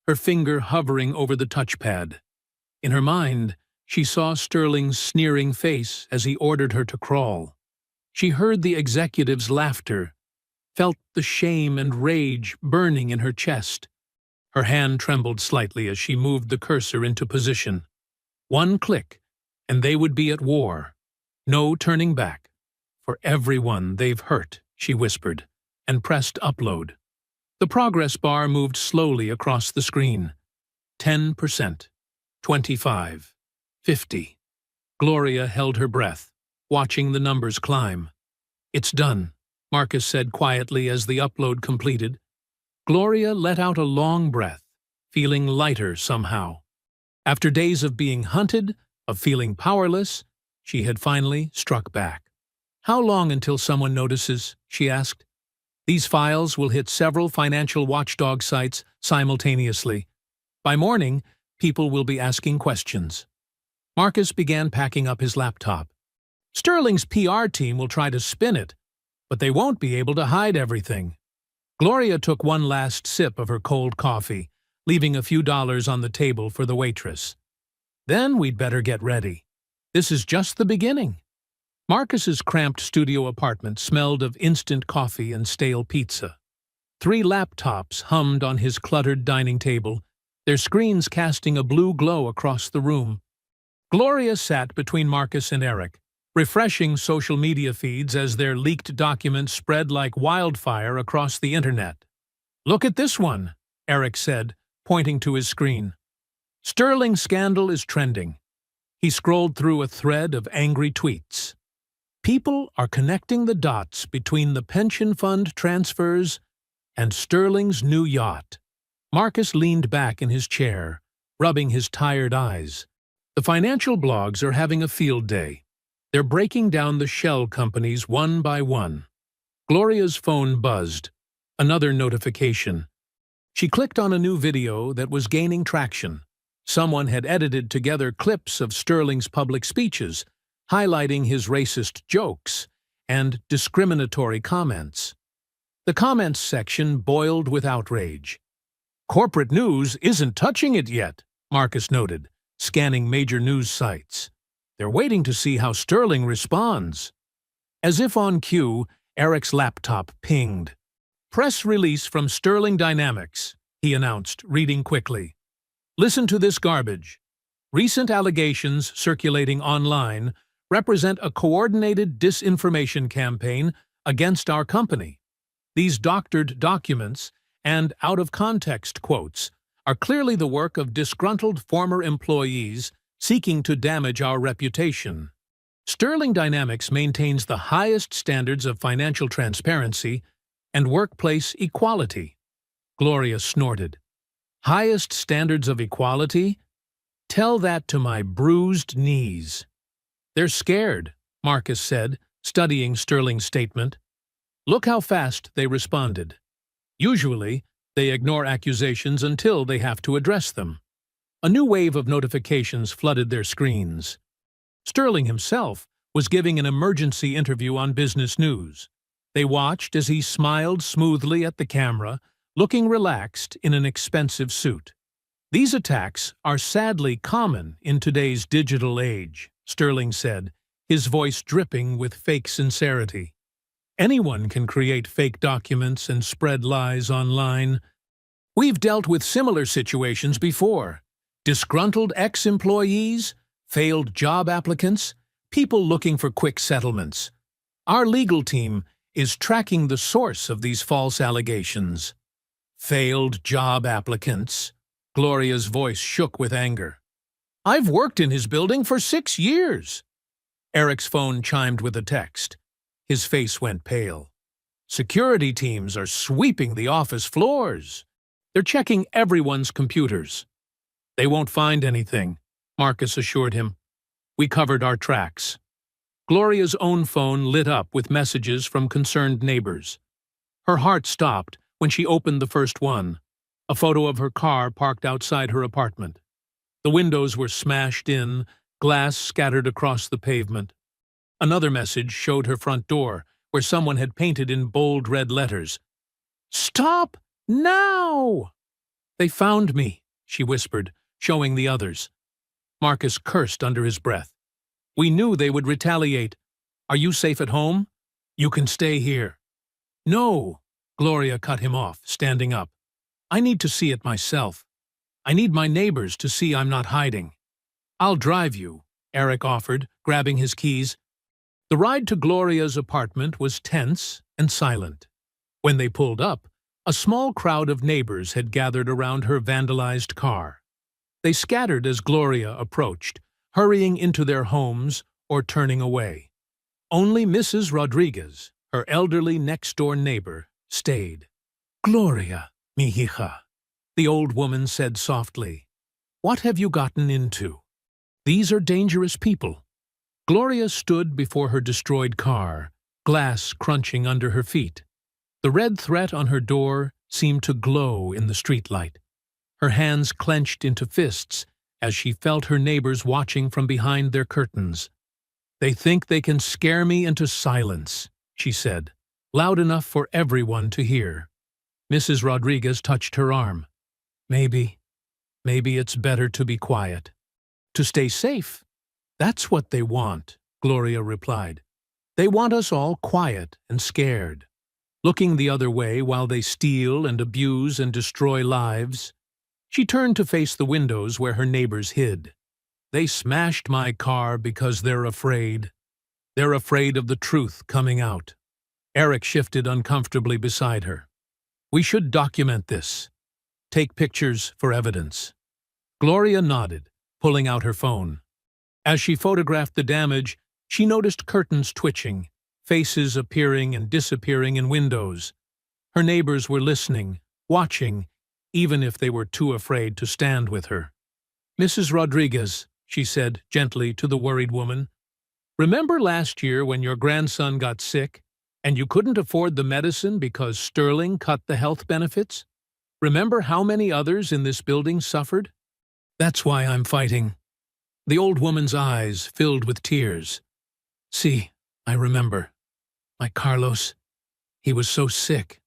her finger hovering over the touchpad. In her mind, she saw Sterling's sneering face as he ordered her to crawl. She heard the executive's laughter, felt the shame and rage burning in her chest. Her hand trembled slightly as she moved the cursor into position. One click, and they would be at war. No turning back. For everyone they've hurt, she whispered, and pressed upload. The progress bar moved slowly across the screen. 10%, 25, 50. Gloria held her breath, watching the numbers climb. It's done, Marcus said quietly as the upload completed. Gloria let out a long breath, feeling lighter somehow. After days of being hunted, of feeling powerless, she had finally struck back. How long until someone notices? She asked. These files will hit several financial watchdog sites simultaneously. By morning, people will be asking questions. Marcus began packing up his laptop. Sterling's PR team will try to spin it, but they won't be able to hide everything. Gloria took one last sip of her cold coffee, leaving a few dollars on the table for the waitress. Then we'd better get ready. This is just the beginning. Marcus's cramped studio apartment smelled of instant coffee and stale pizza. 3 laptops hummed on his cluttered dining table, their screens casting a blue glow across the room. Gloria sat between Marcus and Eric, refreshing social media feeds as their leaked documents spread like wildfire across the internet. "Look at this one," Eric said, pointing to his screen. "Sterling scandal is trending." He scrolled through a thread of angry tweets. People are connecting the dots between the pension fund transfers and Sterling's new yacht. Marcus leaned back in his chair, rubbing his tired eyes. The financial blogs are having a field day. They're breaking down the shell companies one by one. Gloria's phone buzzed. Another notification. She clicked on a new video that was gaining traction. Someone had edited together clips of Sterling's public speeches, highlighting his racist jokes and discriminatory comments. The comments section boiled with outrage. "Corporate news isn't touching it yet," Marcus noted, scanning major news sites. "They're waiting to see how Sterling responds." As if on cue, Eric's laptop pinged. "Press release from Sterling Dynamics," he announced, reading quickly. "Listen to this garbage. Recent allegations circulating online represent a coordinated disinformation campaign against our company. These doctored documents and out-of-context quotes are clearly the work of disgruntled former employees seeking to damage our reputation. Sterling Dynamics maintains the highest standards of financial transparency and workplace equality." Gloria snorted. "Highest standards of equality? Tell that to my bruised knees." "They're scared," Marcus said, studying Sterling's statement. "Look how fast they responded. Usually, they ignore accusations until they have to address them." A new wave of notifications flooded their screens. Sterling himself was giving an emergency interview on Business News. They watched as he smiled smoothly at the camera, looking relaxed in an expensive suit. "These attacks are sadly common in today's digital age," Sterling said, his voice dripping with fake sincerity. "Anyone can create fake documents and spread lies online. We've dealt with similar situations before. Disgruntled ex-employees, failed job applicants, people looking for quick settlements. Our legal team is tracking the source of these false allegations." "Failed job applicants?" Gloria's voice shook with anger. "I've worked in his building for 6 years." Eric's phone chimed with a text. His face went pale. "Security teams are sweeping the office floors. They're checking everyone's computers." "They won't find anything," Marcus assured him. "We covered our tracks." Gloria's own phone lit up with messages from concerned neighbors. Her heart stopped when she opened the first one, a photo of her car parked outside her apartment. The windows were smashed in, glass scattered across the pavement. Another message showed her front door, where someone had painted in bold red letters, "Stop now!" "They found me," she whispered, showing the others. Marcus cursed under his breath. "We knew they would retaliate. Are you safe at home? You can stay here." "No," Gloria cut him off, standing up. "I need to see it myself. I need my neighbors to see I'm not hiding." "I'll drive you," Eric offered, grabbing his keys. The ride to Gloria's apartment was tense and silent. When they pulled up, a small crowd of neighbors had gathered around her vandalized car. They scattered as Gloria approached, hurrying into their homes or turning away. Only Mrs. Rodriguez, her elderly next-door neighbor, stayed. "Gloria, mi hija," the old woman said softly. "What have you gotten into? These are dangerous people." Gloria stood before her destroyed car, glass crunching under her feet. The red threat on her door seemed to glow in the streetlight. Her hands clenched into fists as she felt her neighbors watching from behind their curtains. "They think they can scare me into silence," she said, loud enough for everyone to hear. Mrs. Rodriguez touched her arm. Maybe it's better to be quiet. To stay safe. That's what they want," Gloria replied. "They want us all quiet and scared, looking the other way while they steal and abuse and destroy lives." She turned to face the windows where her neighbors hid. "They smashed my car because they're afraid. They're afraid of the truth coming out." Eric shifted uncomfortably beside her. "We should document this. Take pictures for evidence." Gloria nodded, pulling out her phone. As she photographed the damage, she noticed curtains twitching, faces appearing and disappearing in windows. Her neighbors were listening, watching, even if they were too afraid to stand with her. "Mrs. Rodriguez," she said gently to the worried woman, "remember last year when your grandson got sick and you couldn't afford the medicine because Sterling cut the health benefits? Remember how many others in this building suffered? That's why I'm fighting." The old woman's eyes filled with tears. "See, I remember. My Carlos, he was so sick.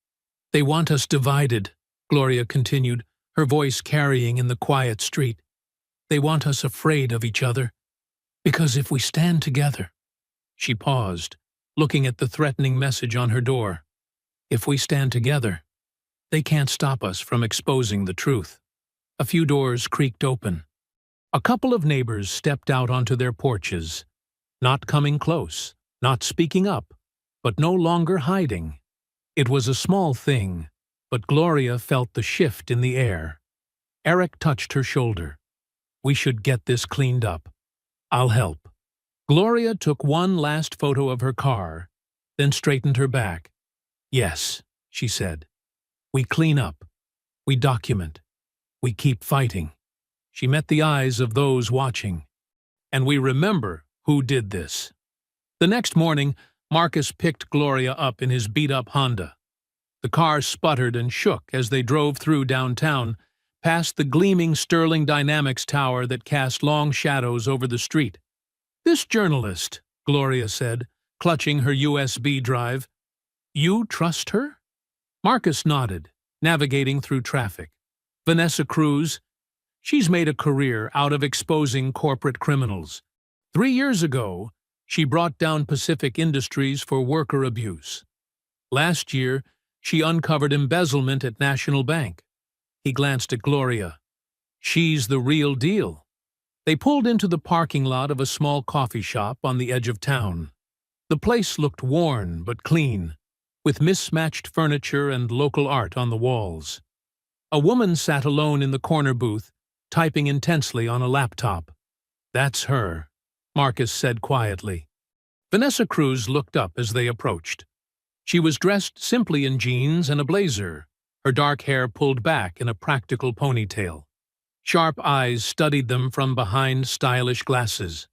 They want us divided," Gloria continued, her voice carrying in the quiet street. "They want us afraid of each other. Because if we stand together—" She paused, looking at the threatening message on her door. "If we stand together, they can't stop us from exposing the truth." A few doors creaked open. A couple of neighbors stepped out onto their porches, not coming close, not speaking up, but no longer hiding. It was a small thing, but Gloria felt the shift in the air. Eric touched her shoulder. "We should get this cleaned up. I'll help." Gloria took one last photo of her car, then straightened her back. "Yes," she said. "We clean up. We document. We keep fighting." She met the eyes of those watching. "And we remember who did this." The next morning, Marcus picked Gloria up in his beat-up Honda. The car sputtered and shook as they drove through downtown, past the gleaming Sterling Dynamics tower that cast long shadows over the street. "This journalist," Gloria said, clutching her USB drive. "You trust her?" Marcus nodded, navigating through traffic. "Vanessa Cruz. She's made a career out of exposing corporate criminals. 3 years ago, she brought down Pacific Industries for worker abuse. Last year, she uncovered embezzlement at National Bank." He glanced at Gloria. "She's the real deal." They pulled into the parking lot of a small coffee shop on the edge of town. The place looked worn but clean, with mismatched furniture and local art on the walls. A woman sat alone in the corner booth, typing intensely on a laptop. "That's her," Marcus said quietly. Vanessa Cruz looked up as they approached. She was dressed simply in jeans and a blazer, her dark hair pulled back in a practical ponytail. Sharp eyes studied them from behind stylish glasses.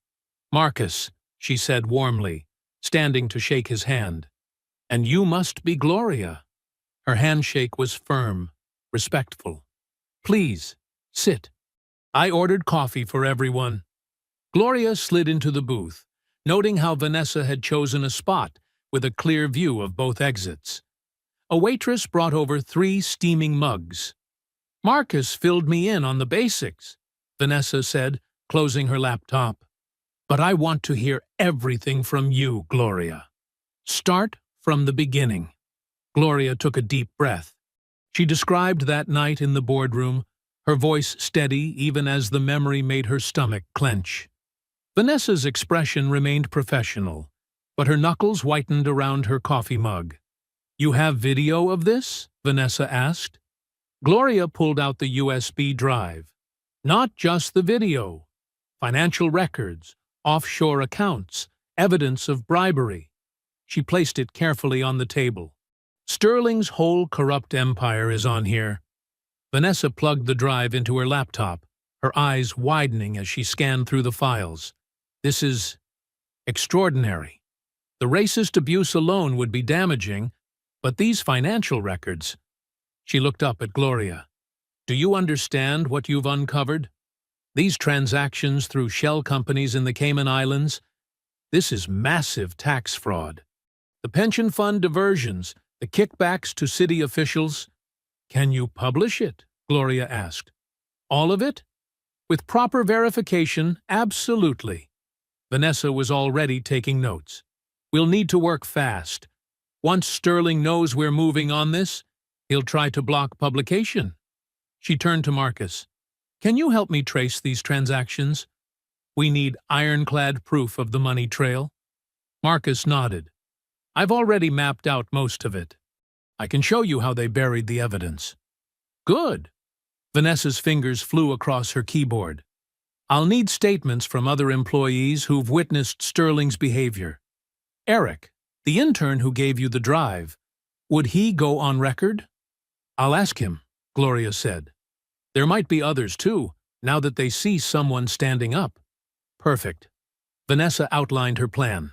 "Marcus," she said warmly, standing to shake his hand. "And you must be Gloria." Her handshake was firm, respectful. "Please, sit. I ordered coffee for everyone." Gloria slid into the booth, noting how Vanessa had chosen a spot with a clear view of both exits. A waitress brought over 3 steaming mugs. "Marcus filled me in on the basics," Vanessa said, closing her laptop. "But I want to hear everything from you, Gloria. Start from the beginning." Gloria took a deep breath. She described that night in the boardroom, her voice steady even as the memory made her stomach clench. Vanessa's expression remained professional, but her knuckles whitened around her coffee mug. "You have video of this?" Vanessa asked. Gloria pulled out the USB drive. "Not just the video. Financial records, offshore accounts, evidence of bribery." She placed it carefully on the table. "Sterling's whole corrupt empire is on here." Vanessa plugged the drive into her laptop, her eyes widening as she scanned through the files. "This is extraordinary. The racist abuse alone would be damaging, but these financial records—" She looked up at Gloria. "Do you understand what you've uncovered?" These transactions through shell companies in the Cayman Islands, this is massive tax fraud. The pension fund diversions, the kickbacks to city officials. Can you publish it? Gloria asked. All of it? With proper verification, absolutely. Vanessa was already taking notes. We'll need to work fast. Once Sterling knows we're moving on this, he'll try to block publication. She turned to Marcus. Can you help me trace these transactions? We need ironclad proof of the money trail. Marcus nodded. I've already mapped out most of it. I can show you how they buried the evidence. Good. Vanessa's fingers flew across her keyboard. I'll need statements from other employees who've witnessed Sterling's behavior. Eric, the intern who gave you the drive, would he go on record? I'll ask him, Gloria said. There might be others too, now that they see someone standing up. Perfect. Vanessa outlined her plan.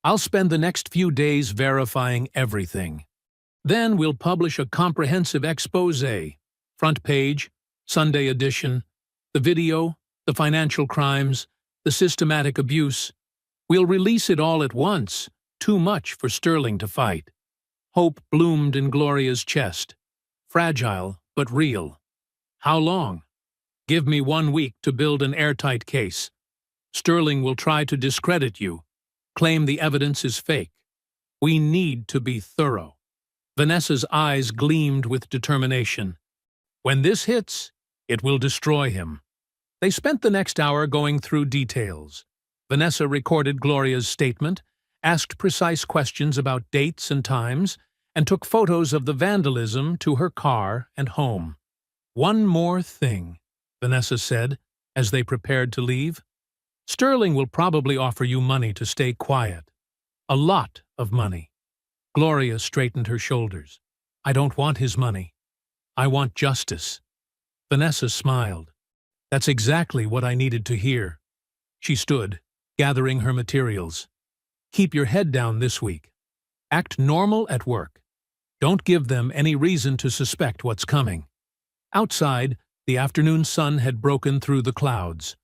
I'll spend the next few days verifying everything. Then we'll publish a comprehensive exposé, front page, Sunday edition, the video, the financial crimes, the systematic abuse. We'll release it all at once, too much for Sterling to fight. Hope bloomed in Gloria's chest. Fragile, but real. How long? Give me 1 week to build an airtight case. Sterling will try to discredit you, claim the evidence is fake. We need to be thorough. Vanessa's eyes gleamed with determination. When this hits, it will destroy him. They spent the next hour going through details. Vanessa recorded Gloria's statement, asked precise questions about dates and times, and took photos of the vandalism to her car and home. One more thing, Vanessa said, as they prepared to leave. Sterling will probably offer you money to stay quiet. A lot of money. Gloria straightened her shoulders. I don't want his money. I want justice. Vanessa smiled. That's exactly what I needed to hear. She stood, gathering her materials. Keep your head down this week. Act normal at work. Don't give them any reason to suspect what's coming. Outside, the afternoon sun had broken through the clouds.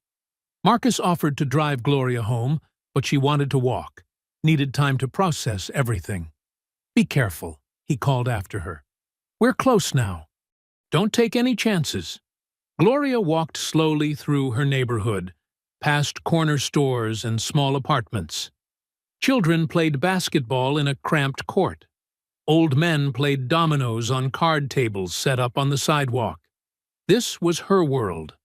Marcus offered to drive Gloria home, but she wanted to walk, needed time to process everything. Be careful, he called after her. We're close now. Don't take any chances. Gloria walked slowly through her neighborhood, past corner stores and small apartments. Children played basketball in a cramped court. Old men played dominoes on card tables set up on the sidewalk. This was her world,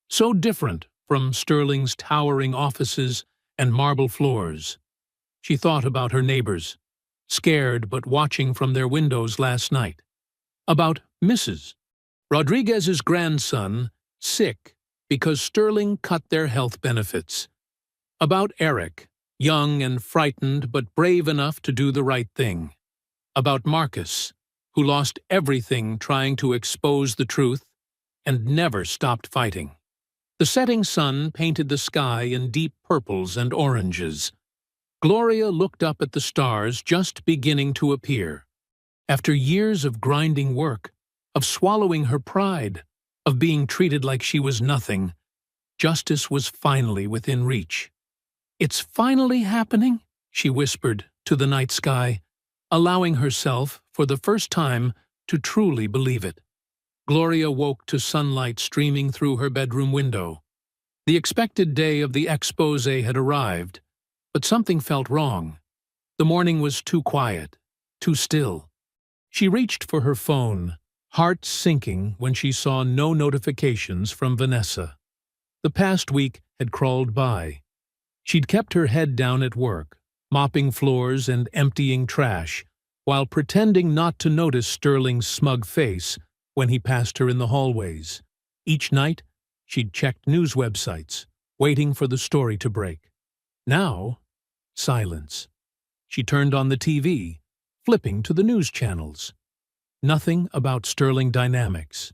so different from Sterling's towering offices and marble floors. She thought about her neighbors, scared but watching from their windows last night. About Mrs. Rodriguez's grandson, sick because Sterling cut their health benefits. About Eric, young and frightened but brave enough to do the right thing. About Marcus, who lost everything trying to expose the truth and never stopped fighting. The setting sun painted the sky in deep purples and oranges. Gloria looked up at the stars just beginning to appear. After years of grinding work, of swallowing her pride, of being treated like she was nothing, justice was finally within reach. It's finally happening, she whispered to the night sky, allowing herself, for the first time, to truly believe it. Gloria woke to sunlight streaming through her bedroom window. The expected day of the exposé had arrived, but something felt wrong. The morning was too quiet, too still. She reached for her phone, heart sinking when she saw no notifications from Vanessa. The past week had crawled by. She'd kept her head down at work, mopping floors and emptying trash, while pretending not to notice Sterling's smug face when he passed her in the hallways. Each night, she'd checked news websites, waiting for the story to break. Now, silence. She turned on the TV, flipping to the news channels. Nothing about Sterling Dynamics.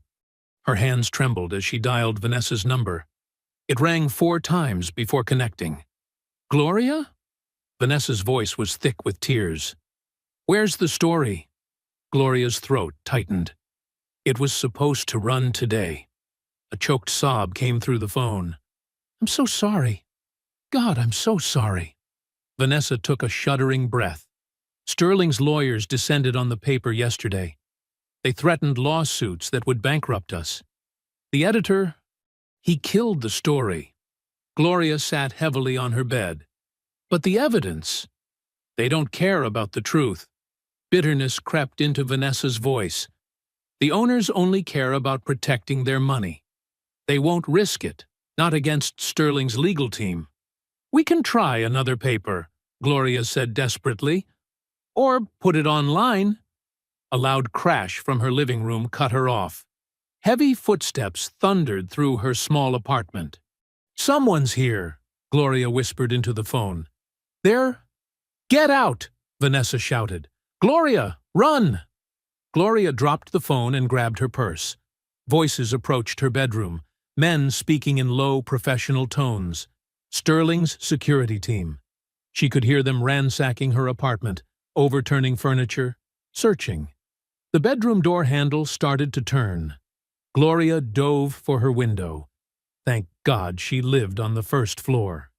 Her hands trembled as she dialed Vanessa's number. It rang 4 times before connecting. Gloria? Vanessa's voice was thick with tears. Where's the story? Gloria's throat tightened. It was supposed to run today. A choked sob came through the phone. "I'm so sorry. God, I'm so sorry." Vanessa took a shuddering breath. Sterling's lawyers descended on the paper yesterday. They threatened lawsuits that would bankrupt us. The editor, he killed the story. Gloria sat heavily on her bed. But the evidence? They don't care about the truth. Bitterness crept into Vanessa's voice. The owners only care about protecting their money. They won't risk it, not against Sterling's legal team. "We can try another paper," Gloria said desperately. "Or put it online." A loud crash from her living room cut her off. Heavy footsteps thundered through her small apartment. "Someone's here," Gloria whispered into the phone. "They're—" "Get out!" Vanessa shouted. "Gloria, run!" Gloria dropped the phone and grabbed her purse. Voices approached her bedroom, men speaking in low, professional tones. Sterling's security team. She could hear them ransacking her apartment, overturning furniture, searching. The bedroom door handle started to turn. Gloria dove for her window. Thank God she lived on the first floor.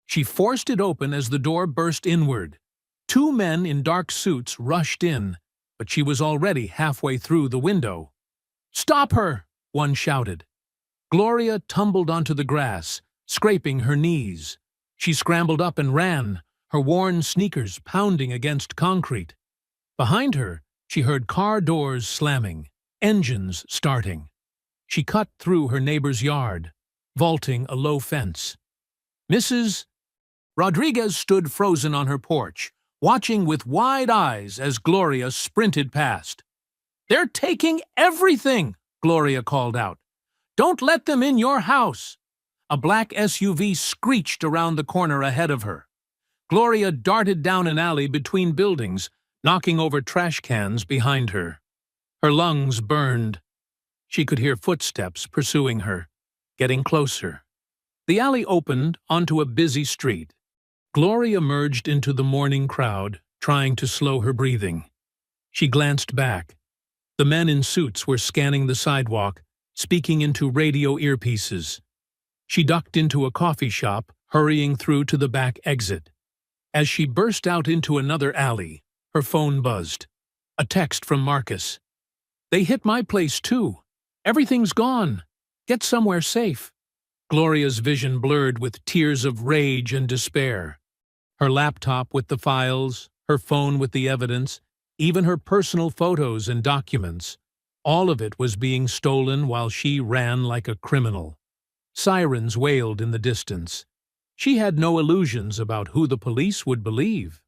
She forced it open as the door burst inward. Two men in dark suits rushed in, but she was already halfway through the window. "Stop her!" one shouted. Gloria tumbled onto the grass, scraping her knees. She scrambled up and ran, her worn sneakers pounding against concrete. Behind her, she heard car doors slamming, engines starting. She cut through her neighbor's yard, vaulting a low fence. Mrs. Rodriguez stood frozen on her porch, watching with wide eyes as Gloria sprinted past. "They're taking everything!" Gloria called out. "Don't let them in your house!" A black SUV screeched around the corner ahead of her. Gloria darted down an alley between buildings, knocking over trash cans behind her. Her lungs burned. She could hear footsteps pursuing her, getting closer. The alley opened onto a busy street. Gloria merged into the morning crowd, trying to slow her breathing. She glanced back. The men in suits were scanning the sidewalk, speaking into radio earpieces. She ducked into a coffee shop, hurrying through to the back exit. As she burst out into another alley, her phone buzzed. A text from Marcus. "They hit my place too. Everything's gone. Get somewhere safe." Gloria's vision blurred with tears of rage and despair. Her laptop with the files, her phone with the evidence, even her personal photos and documents, all of it was being stolen while she ran like a criminal. Sirens wailed in the distance. She had no illusions about who the police would believe.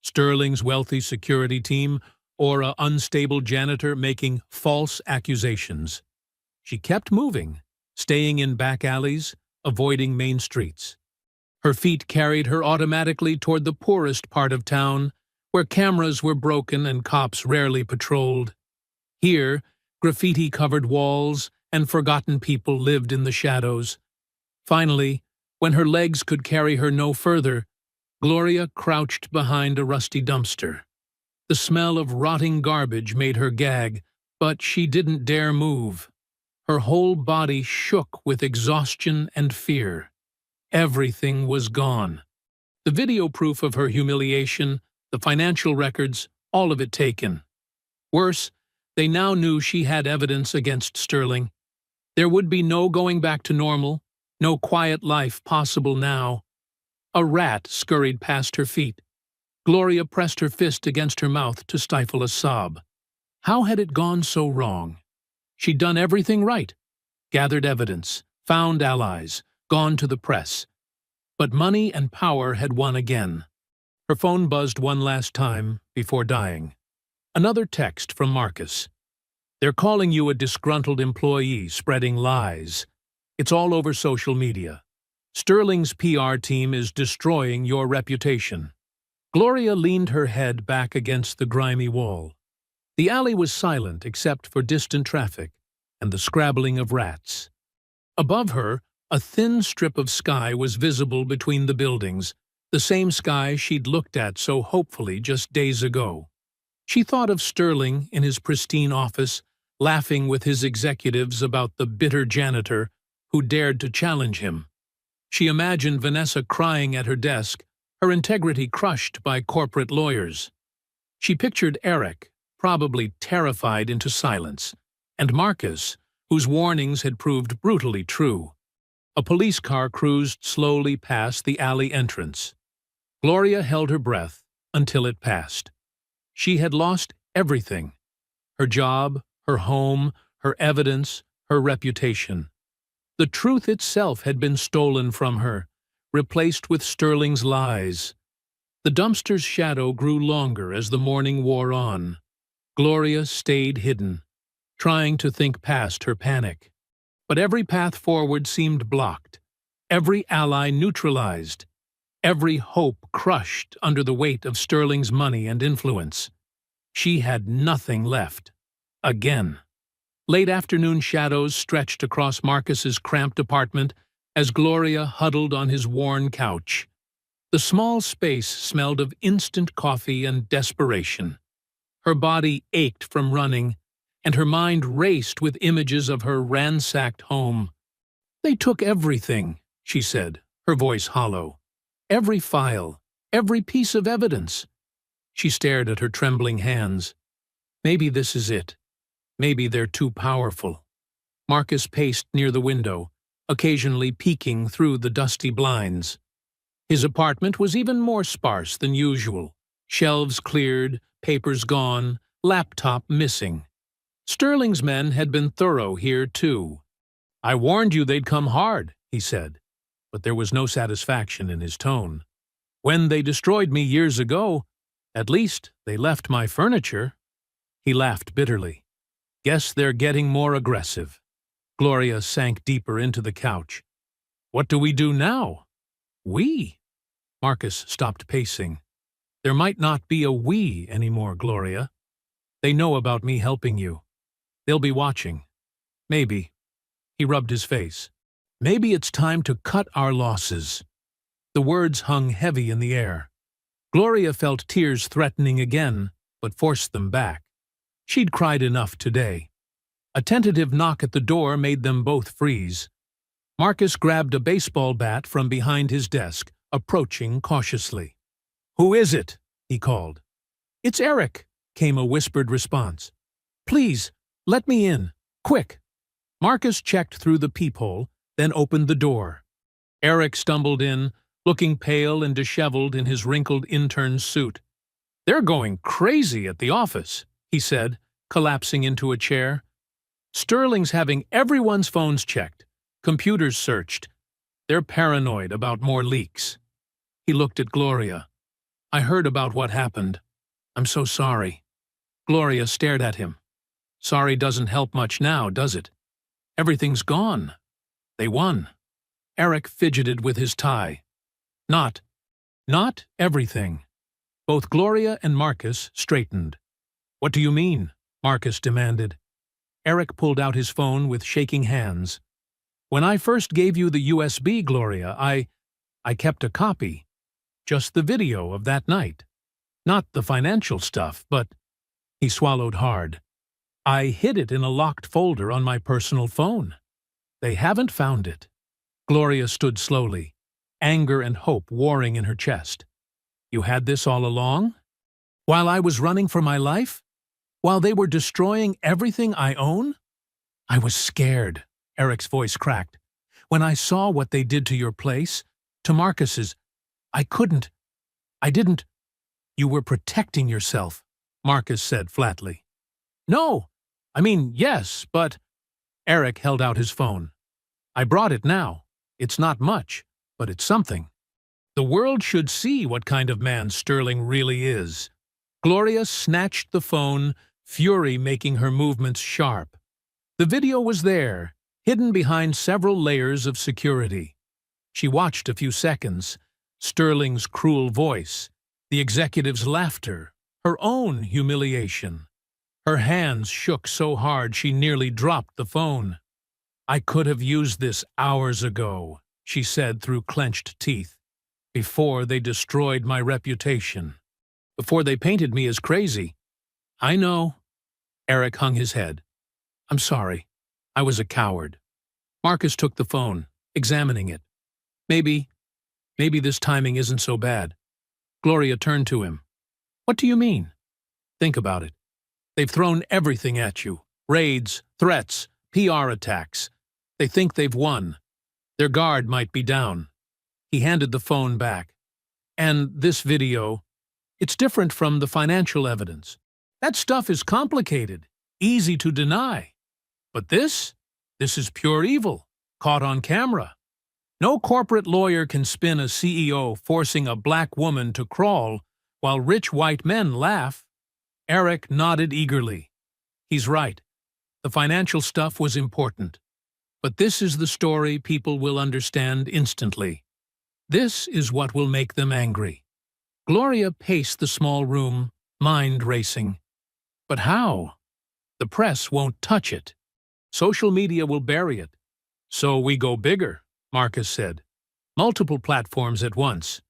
Sterling's wealthy security team or an unstable janitor making false accusations. She kept moving, staying in back alleys, avoiding main streets. Her feet carried her automatically toward the poorest part of town, where cameras were broken and cops rarely patrolled. Here, graffiti-covered walls and forgotten people lived in the shadows. Finally, when her legs could carry her no further, Gloria crouched behind a rusty dumpster. The smell of rotting garbage made her gag, but she didn't dare move. Her whole body shook with exhaustion and fear. Everything was gone. The video proof of her humiliation, the financial records, all of it taken. Worse, they now knew she had evidence against Sterling. There would be no going back to normal, no quiet life possible now. A rat scurried past her feet. Gloria pressed her fist against her mouth to stifle a sob. How had it gone so wrong? She'd done everything right. Gathered evidence, found allies, gone to the press. But money and power had won again. Her phone buzzed one last time before dying. Another text from Marcus. "They're calling you a disgruntled employee spreading lies. It's all over social media. Sterling's PR team is destroying your reputation." Gloria leaned her head back against the grimy wall. The alley was silent except for distant traffic and the scrabbling of rats. Above her, a thin strip of sky was visible between the buildings, the same sky she'd looked at so hopefully just days ago. She thought of Sterling in his pristine office, laughing with his executives about the bitter janitor who dared to challenge him. She imagined Vanessa crying at her desk, her integrity crushed by corporate lawyers. She pictured Eric, probably terrified into silence, and Marcus, whose warnings had proved brutally true. A police car cruised slowly past the alley entrance. Gloria held her breath until it passed. She had lost everything: her job, her home, her evidence, her reputation. The truth itself had been stolen from her, replaced with Sterling's lies. The dumpster's shadow grew longer as the morning wore on. Gloria stayed hidden, trying to think past her panic. But every path forward seemed blocked, every ally neutralized, every hope crushed under the weight of Sterling's money and influence. She had nothing left. Again. Late afternoon shadows stretched across Marcus's cramped apartment as Gloria huddled on his worn couch. The small space smelled of instant coffee and desperation. Her body ached from running, and her mind raced with images of her ransacked home. "They took everything," she said, her voice hollow. "Every file, every piece of evidence." She stared at her trembling hands. Maybe this is it. Maybe they're too powerful. Marcus paced near the window, occasionally peeking through the dusty blinds. His apartment was even more sparse than usual. Shelves cleared, papers gone, laptop missing. Sterling's men had been thorough here, too. "I warned you they'd come hard," he said, but there was no satisfaction in his tone. "When they destroyed me years ago, at least they left my furniture." He laughed bitterly. "Guess they're getting more aggressive." Gloria sank deeper into the couch. "What do we do now?" "We?" Marcus stopped pacing. "There might not be a we anymore, Gloria. They know about me helping you. They'll be watching. Maybe." He rubbed his face. "Maybe it's time to cut our losses." The words hung heavy in the air. Gloria felt tears threatening again, but forced them back. She'd cried enough today. A tentative knock at the door made them both freeze. Marcus grabbed a baseball bat from behind his desk, approaching cautiously. "Who is it?" he called. "It's Eric," came a whispered response. "Please, let me in. Quick." Marcus checked through the peephole, then opened the door. Eric stumbled in, looking pale and disheveled in his wrinkled intern's suit. "They're going crazy at the office," he said, collapsing into a chair. "Sterling's having everyone's phones checked, computers searched. They're paranoid about more leaks." He looked at Gloria. "I heard about what happened. I'm so sorry." Gloria stared at him. "Sorry doesn't help much now, does it? Everything's gone. They won." Eric fidgeted with his tie. Not everything." Both Gloria and Marcus straightened. "What do you mean?" Marcus demanded. Eric pulled out his phone with shaking hands. "When I first gave you the USB, Gloria, I kept a copy. Just the video of that night. Not the financial stuff, but—" He swallowed hard. "I hid it in a locked folder on my personal phone. They haven't found it." Gloria stood slowly, anger and hope warring in her chest. "You had this all along? While I was running for my life? While they were destroying everything I own?" "I was scared," Eric's voice cracked. "When I saw what they did to your place, to Marcus's, I didn't—" "You were protecting yourself," Marcus said flatly. "No, I mean, yes, but—" Eric held out his phone. "I brought it now. It's not much, but it's something. The world should see what kind of man Sterling really is." Gloria snatched the phone, fury making her movements sharp. The video was there, hidden behind several layers of security. She watched a few seconds. Sterling's cruel voice, the executive's laughter, her own humiliation. Her hands shook so hard she nearly dropped the phone. "I could have used this hours ago," she said through clenched teeth, "before they destroyed my reputation. Before they painted me as crazy." "I know." Eric hung his head. I'm sorry. I was a coward. Marcus took the phone, examining it. Maybe this timing isn't so bad. Gloria turned to him. What do you mean? Think about it. They've thrown everything at you. Raids, threats, PR attacks. They think they've won. Their guard might be down. He handed the phone back. And this video, it's different from the financial evidence. That stuff is complicated, easy to deny. But this is pure evil, caught on camera. No corporate lawyer can spin a CEO forcing a black woman to crawl while rich white men laugh. Eric nodded eagerly. He's right. The financial stuff was important. But this is the story people will understand instantly. This is what will make them angry. Gloria paced the small room, mind racing. But how? The press won't touch it. Social media will bury it. So we go bigger, Marcus said. Multiple platforms at once.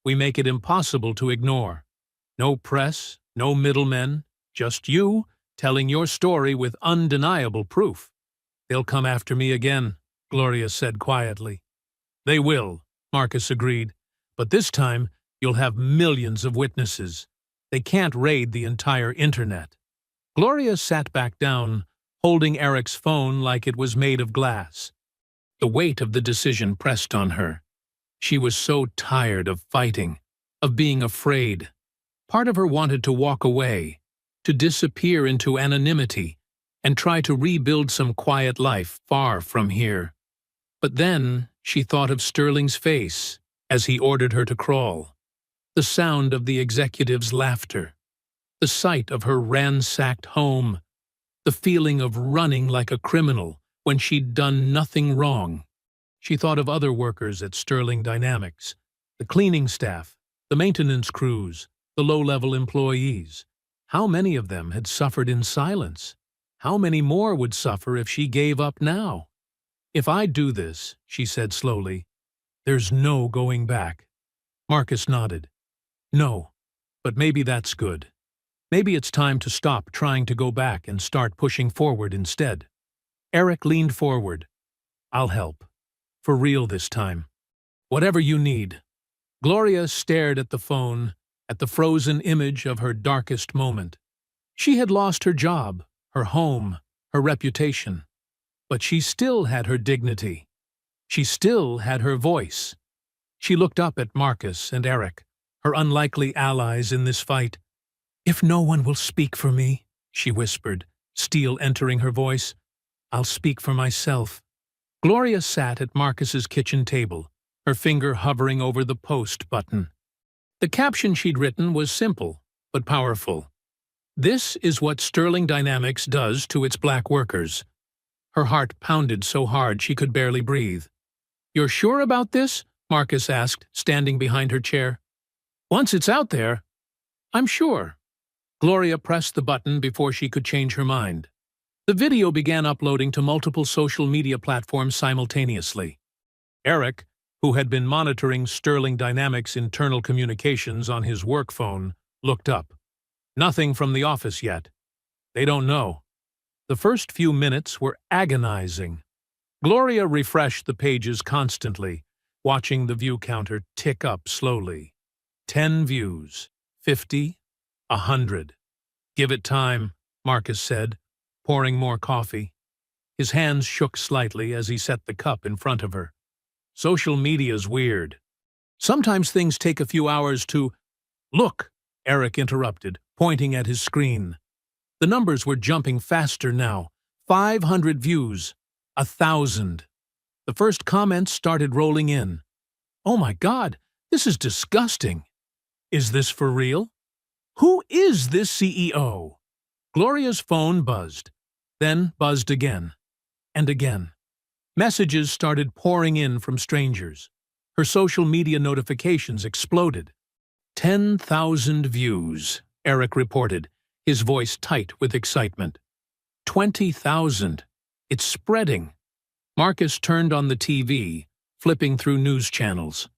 We make it impossible to ignore. No press, no middlemen, just you telling your story with undeniable proof. They'll come after me again, Gloria said quietly. They will, Marcus agreed, but this time you'll have millions of witnesses. They can't raid the entire internet. Gloria sat back down, holding Eric's phone like it was made of glass. The weight of the decision pressed on her. She was so tired of fighting, of being afraid. Part of her wanted to walk away, to disappear into anonymity, and try to rebuild some quiet life far from here. But then she thought of Sterling's face as he ordered her to crawl, the sound of the executive's laughter, the sight of her ransacked home, the feeling of running like a criminal when she'd done nothing wrong. She thought of other workers at Sterling Dynamics, the cleaning staff, the maintenance crews, the low-level employees. How many of them had suffered in silence? How many more would suffer if she gave up now? If I do this, she said slowly, there's no going back. Marcus nodded. No, but maybe that's good. Maybe it's time to stop trying to go back and start pushing forward instead. Eric leaned forward. I'll help. For real this time. Whatever you need. Gloria stared at the phone, at the frozen image of her darkest moment. She had lost her job, her home, her reputation. But she still had her dignity. She still had her voice. She looked up at Marcus and Eric, her unlikely allies in this fight. If no one will speak for me, she whispered, steel entering her voice, I'll speak for myself. Gloria sat at Marcus's kitchen table, her finger hovering over the post button. The caption she'd written was simple, but powerful. This is what Sterling Dynamics does to its black workers. Her heart pounded so hard she could barely breathe. You're sure about this? Marcus asked, standing behind her chair. Once it's out there, I'm sure. Gloria pressed the button before she could change her mind. The video began uploading to multiple social media platforms simultaneously. Eric, who had been monitoring Sterling Dynamics' internal communications on his work phone, looked up. Nothing from the office yet. They don't know. The first few minutes were agonizing. Gloria refreshed the pages constantly, watching the view counter tick up slowly. 10 views, 50, 100. Give it time, Marcus said, pouring more coffee. His hands shook slightly as he set the cup in front of her. Social media's weird. Sometimes things take a few hours to... Look, Eric interrupted, pointing at his screen. The numbers were jumping faster now. 500 views. 1,000. The first comments started rolling in. Oh my God, this is disgusting. Is this for real? Who is this CEO? Gloria's phone buzzed, then buzzed again, and again. Messages started pouring in from strangers. Her social media notifications exploded. 10,000 views, Eric reported, his voice tight with excitement. 20,000. It's spreading. Marcus turned on the TV, flipping through news channels.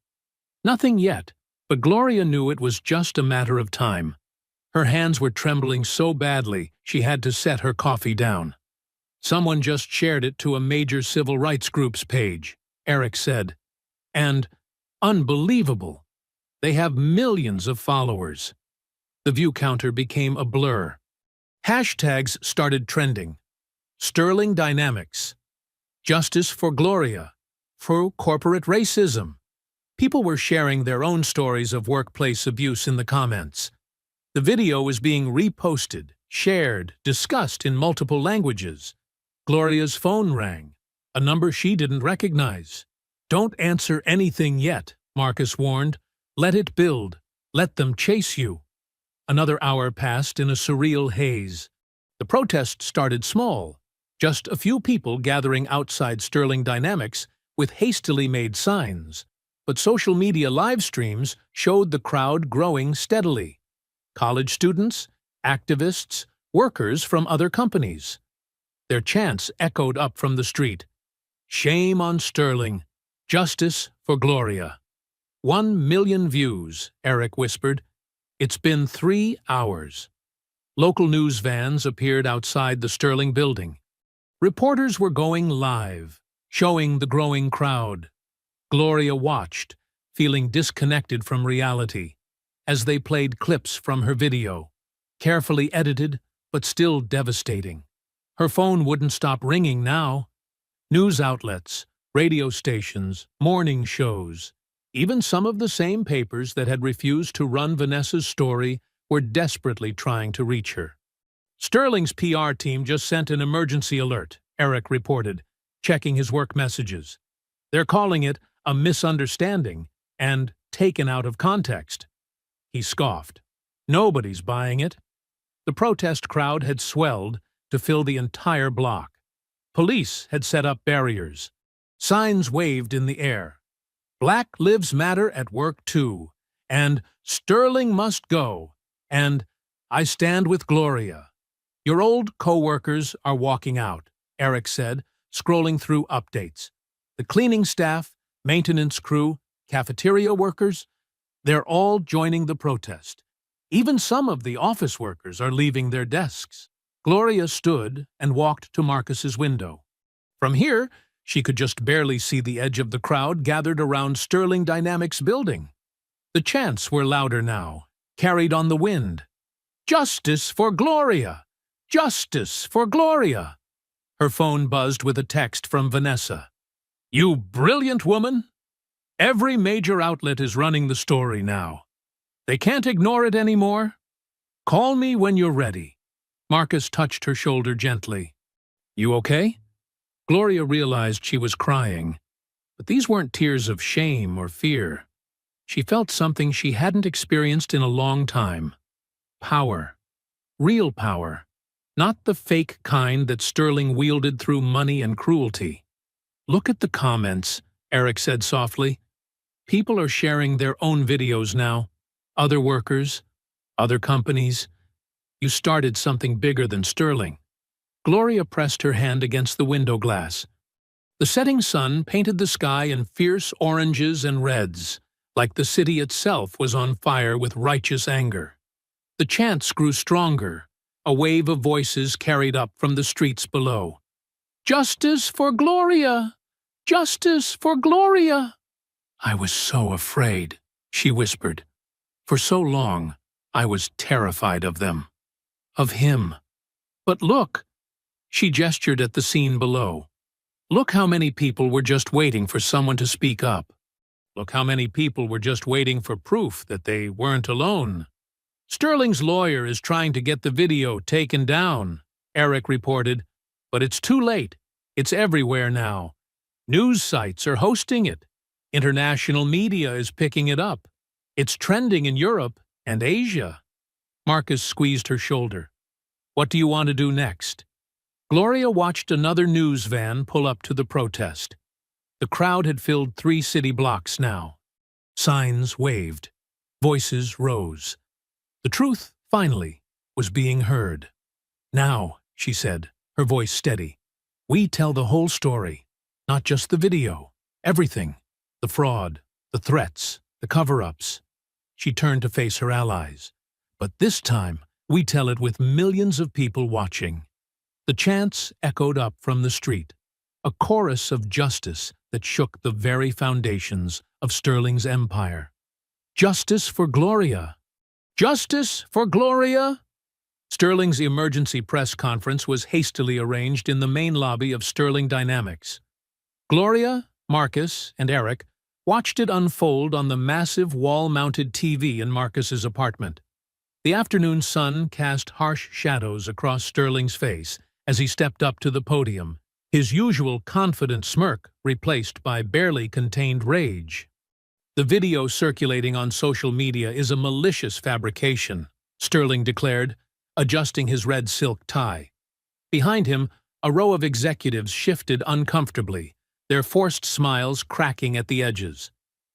Nothing yet, but Gloria knew it was just a matter of time. Her hands were trembling so badly she had to set her coffee down. Someone just shared it to a major civil rights group's page, Eric said. And, unbelievable, they have millions of followers. The view counter became a blur. Hashtags started trending. Sterling Dynamics. Justice for Gloria. For corporate racism. People were sharing their own stories of workplace abuse in the comments. The video was being reposted, shared, discussed in multiple languages. Gloria's phone rang, a number she didn't recognize. "Don't answer anything yet," Marcus warned. "Let it build. Let them chase you." Another hour passed in a surreal haze. The protest started small, just a few people gathering outside Sterling Dynamics with hastily made signs. But social media live streams showed the crowd growing steadily. College students, activists, workers from other companies. Their chants echoed up from the street. "Shame on Sterling. Justice for Gloria." 1 million views, Eric whispered. "It's been 3 hours." Local news vans appeared outside the Sterling building. Reporters were going live, showing the growing crowd. Gloria watched, feeling disconnected from reality, as they played clips from her video, carefully edited but still devastating. Her phone wouldn't stop ringing now. News outlets, radio stations, morning shows, even some of the same papers that had refused to run Vanessa's story were desperately trying to reach her. "Sterling's PR team just sent an emergency alert," Eric reported, checking his work messages. "They're calling it a misunderstanding and taken out of context." He scoffed. "Nobody's buying it." The protest crowd had swelled to fill the entire block. Police had set up barriers. Signs waved in the air. "Black Lives Matter at work too," and "Sterling must go," and "I stand with Gloria." "Your old co-workers are walking out," Eric said, scrolling through updates. "The cleaning staff, maintenance crew, cafeteria workers, they're all joining the protest. Even some of the office workers are leaving their desks." Gloria stood and walked to Marcus's window. From here, she could just barely see the edge of the crowd gathered around Sterling Dynamics building. The chants were louder now, carried on the wind. "Justice for Gloria! Justice for Gloria!" Her phone buzzed with a text from Vanessa. "You brilliant woman! Every major outlet is running the story now. They can't ignore it anymore. Call me when you're ready." Marcus touched her shoulder gently. "You okay?" Gloria realized she was crying, but these weren't tears of shame or fear. She felt something she hadn't experienced in a long time. Power. Real power. Not the fake kind that Sterling wielded through money and cruelty. "Look at the comments," Eric said softly. "People are sharing their own videos now. Other workers, other companies. You started something bigger than Sterling." Gloria pressed her hand against the window glass. The setting sun painted the sky in fierce oranges and reds, like the city itself was on fire with righteous anger. The chants grew stronger, a wave of voices carried up from the streets below. "Justice for Gloria! Justice for Gloria!" "I was so afraid," she whispered. "For so long, I was terrified of them. Of him. But look!" She gestured at the scene below. "Look how many people were just waiting for someone to speak up. Look how many people were just waiting for proof that they weren't alone." "Sterling's lawyer is trying to get the video taken down," Eric reported, "but it's too late. It's everywhere now. News sites are hosting it. International media is picking it up. It's trending in Europe and Asia." Marcus squeezed her shoulder. "What do you want to do next?" Gloria watched another news van pull up to the protest. The crowd had filled 3 city blocks now. Signs waved. Voices rose. The truth, finally, was being heard. "Now," she said, her voice steady, "we tell the whole story, not just the video. Everything. The fraud, the threats, the cover-ups." She turned to face her allies. "But this time, we tell it with millions of people watching. The chants echoed up from the street, a chorus of justice that shook the very foundations of Sterling's empire. Justice for Gloria! Justice for Gloria! Sterling's emergency press conference was hastily arranged in the main lobby of Sterling Dynamics. Gloria, Marcus, and Eric watched it unfold on the massive wall-mounted TV in Marcus's apartment. The afternoon sun cast harsh shadows across Sterling's face as he stepped up to the podium, his usual confident smirk replaced by barely contained rage. "The video circulating on social media is a malicious fabrication," Sterling declared, adjusting his red silk tie. Behind him, a row of executives shifted uncomfortably, their forced smiles cracking at the edges.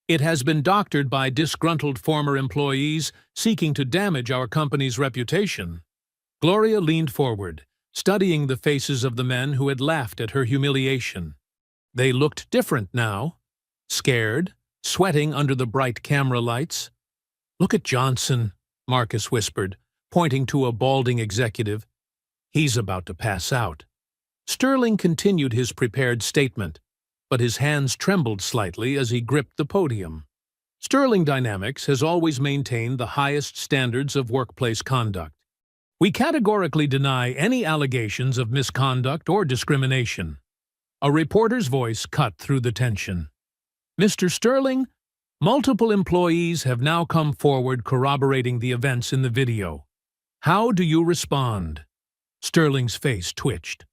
"It has been doctored by disgruntled former employees seeking to damage our company's reputation." Gloria leaned forward, studying the faces of the men who had laughed at her humiliation. They looked different now, scared, sweating under the bright camera lights. "Look at Johnson," Marcus whispered, pointing to a balding executive. "He's about to pass out." Sterling continued his prepared statement, but his hands trembled slightly as he gripped the podium. Sterling Dynamics has always maintained the highest standards of workplace conduct. We categorically deny any allegations of misconduct or discrimination. A reporter's voice cut through the tension. "Mr. Sterling, multiple employees have now come forward corroborating the events in the video. How do you respond?" Sterling's face twitched.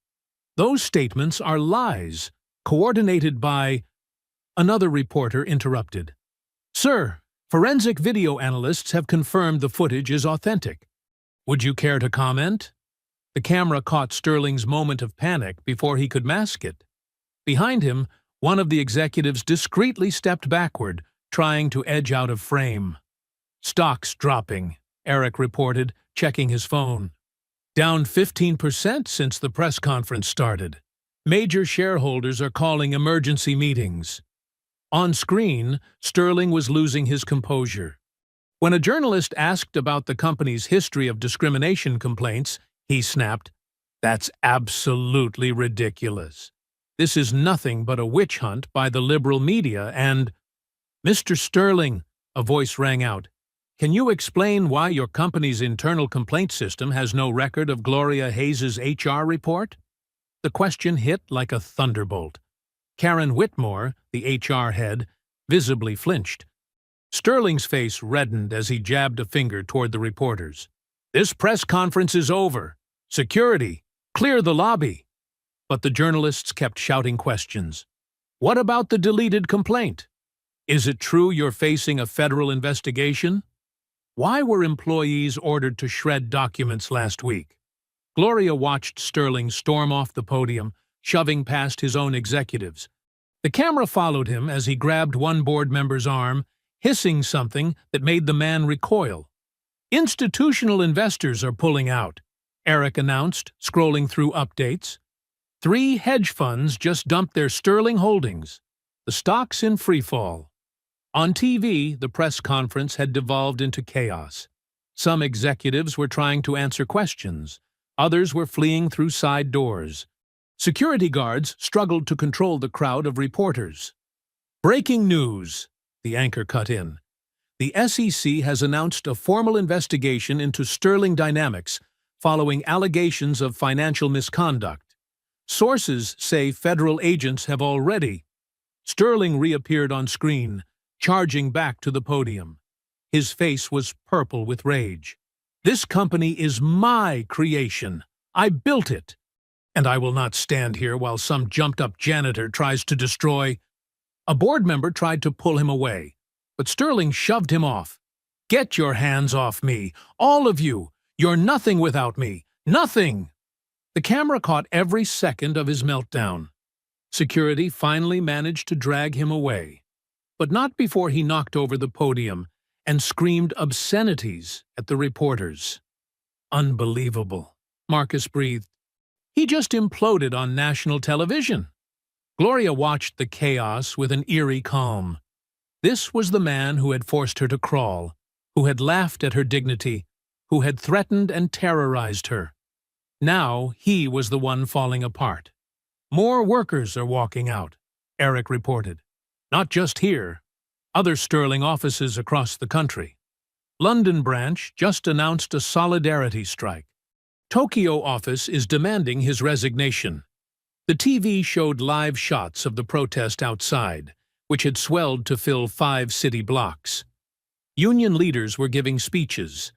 "Those statements are lies, coordinated by—" Another reporter interrupted. "Sir, forensic video analysts have confirmed the footage is authentic. Would you care to comment?" The camera caught Sterling's moment of panic before he could mask it. Behind him, one of the executives discreetly stepped backward, trying to edge out of frame. "Stocks dropping," Eric reported, checking his phone. "Down 15% since the press conference started. Major shareholders are calling emergency meetings." On screen, Sterling was losing his composure. When a journalist asked about the company's history of discrimination complaints, he snapped, "That's absolutely ridiculous. This is nothing but a witch hunt by the liberal media and—" "Mr. Sterling," a voice rang out, "can you explain why your company's internal complaint system has no record of Gloria Hayes's HR report?" The question hit like a thunderbolt. Karen Whitmore, the HR head, visibly flinched. Sterling's face reddened as he jabbed a finger toward the reporters. "This press conference is over. Security, clear the lobby." But the journalists kept shouting questions. "What about the deleted complaint? Is it true you're facing a federal investigation? Why were employees ordered to shred documents last week?" Gloria watched Sterling storm off the podium, shoving past his own executives. The camera followed him as he grabbed one board member's arm, hissing something that made the man recoil. "Institutional investors are pulling out," Eric announced, scrolling through updates. 3 hedge funds just dumped their Sterling holdings. The stock's in freefall. On TV, the press conference had devolved into chaos. Some executives were trying to answer questions. Others were fleeing through side doors. Security guards struggled to control the crowd of reporters. "Breaking news," the anchor cut in. "The SEC has announced a formal investigation into Sterling Dynamics following allegations of financial misconduct. Sources say federal agents have already—" Sterling reappeared on screen, charging back to the podium. His face was purple with rage. "This company is my creation. I built it. And I will not stand here while some jumped-up janitor tries to destroy—" A board member tried to pull him away, but Sterling shoved him off. "Get your hands off me, all of you! You're nothing without me! Nothing!" The camera caught every second of his meltdown. Security finally managed to drag him away, but not before he knocked over the podium and screamed obscenities at the reporters. "Unbelievable," Marcus breathed. "He just imploded on national television." Gloria watched the chaos with an eerie calm. This was the man who had forced her to crawl, who had laughed at her dignity, who had threatened and terrorized her. Now he was the one falling apart. "More workers are walking out," Eric reported. "Not just here. Other Sterling offices across the country. London branch just announced a solidarity strike. Tokyo office is demanding his resignation." The TV showed live shots of the protest outside, which had swelled to fill 5 city blocks. Union leaders were giving speeches.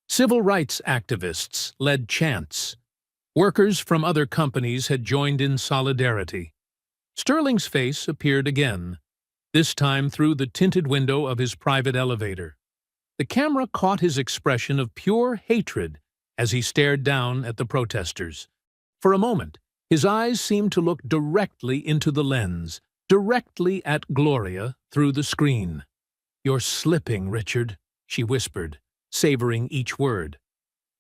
Civil rights activists led chants. Workers from other companies had joined in solidarity. Sterling's face appeared again, this time through the tinted window of his private elevator. The camera caught his expression of pure hatred as he stared down at the protesters. For a moment, his eyes seemed to look directly into the lens, directly at Gloria through the screen. "You're slipping, Richard," she whispered, savoring each word.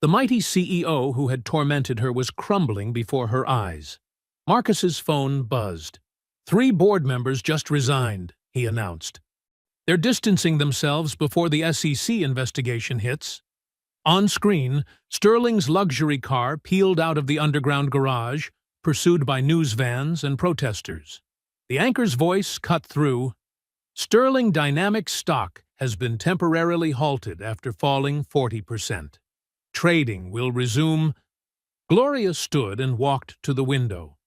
The mighty CEO who had tormented her was crumbling before her eyes. Marcus's phone buzzed. 3 board members just resigned," he announced. "They're distancing themselves before the SEC investigation hits." On screen, Sterling's luxury car peeled out of the underground garage, pursued by news vans and protesters. The anchor's voice cut through. "Sterling Dynamics stock has been temporarily halted after falling 40%. Trading will resume." Gloria stood and walked to the window.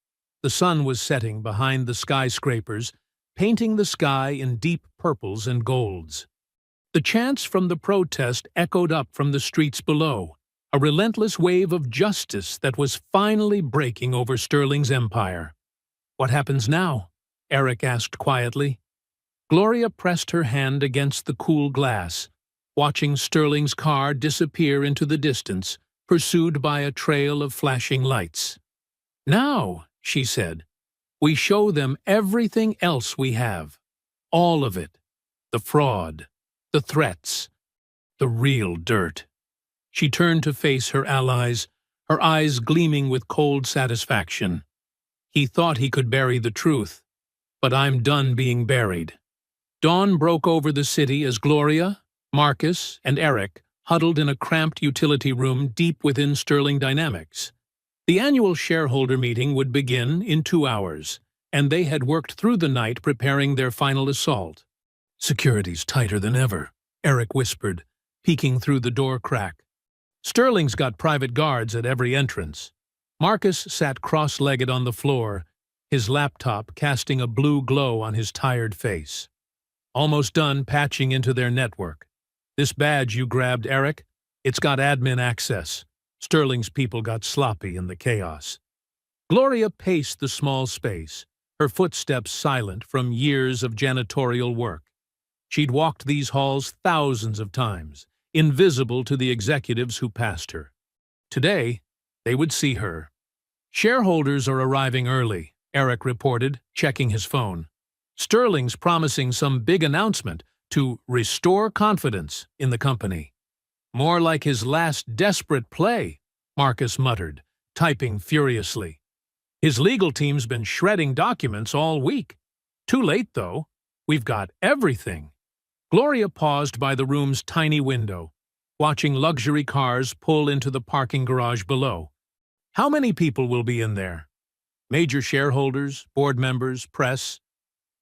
The sun was setting behind the skyscrapers, painting the sky in deep purples and golds. The chants from the protest echoed up from the streets below, a relentless wave of justice that was finally breaking over Sterling's empire. "What happens now?" Eric asked quietly. Gloria pressed her hand against the cool glass, watching Sterling's car disappear into the distance, pursued by a trail of flashing lights. "Now," she said, "we show them everything else we have. All of it. The fraud. The threats. The real dirt." She turned to face her allies, her eyes gleaming with cold satisfaction. "He thought he could bury the truth, but I'm done being buried." Dawn broke over the city as Gloria, Marcus, and Eric huddled in a cramped utility room deep within Sterling Dynamics. The annual shareholder meeting would begin in 2 hours, and they had worked through the night preparing their final assault. "Security's tighter than ever," Eric whispered, peeking through the door crack. "Sterling's got private guards at every entrance." Marcus sat cross-legged on the floor, his laptop casting a blue glow on his tired face. "Almost done patching into their network. This badge you grabbed, Eric, it's got admin access. Sterling's people got sloppy in the chaos." Gloria paced the small space, her footsteps silent from years of janitorial work. She'd walked these halls thousands of times, invisible to the executives who passed her. Today, they would see her. "Shareholders are arriving early," Eric reported, checking his phone. "Sterling's promising some big announcement to restore confidence in the company." "More like his last desperate play," Marcus muttered, typing furiously. "His legal team's been shredding documents all week. Too late, though. We've got everything." Gloria paused by the room's tiny window, watching luxury cars pull into the parking garage below. "How many people will be in there?" "Major shareholders, board members, press."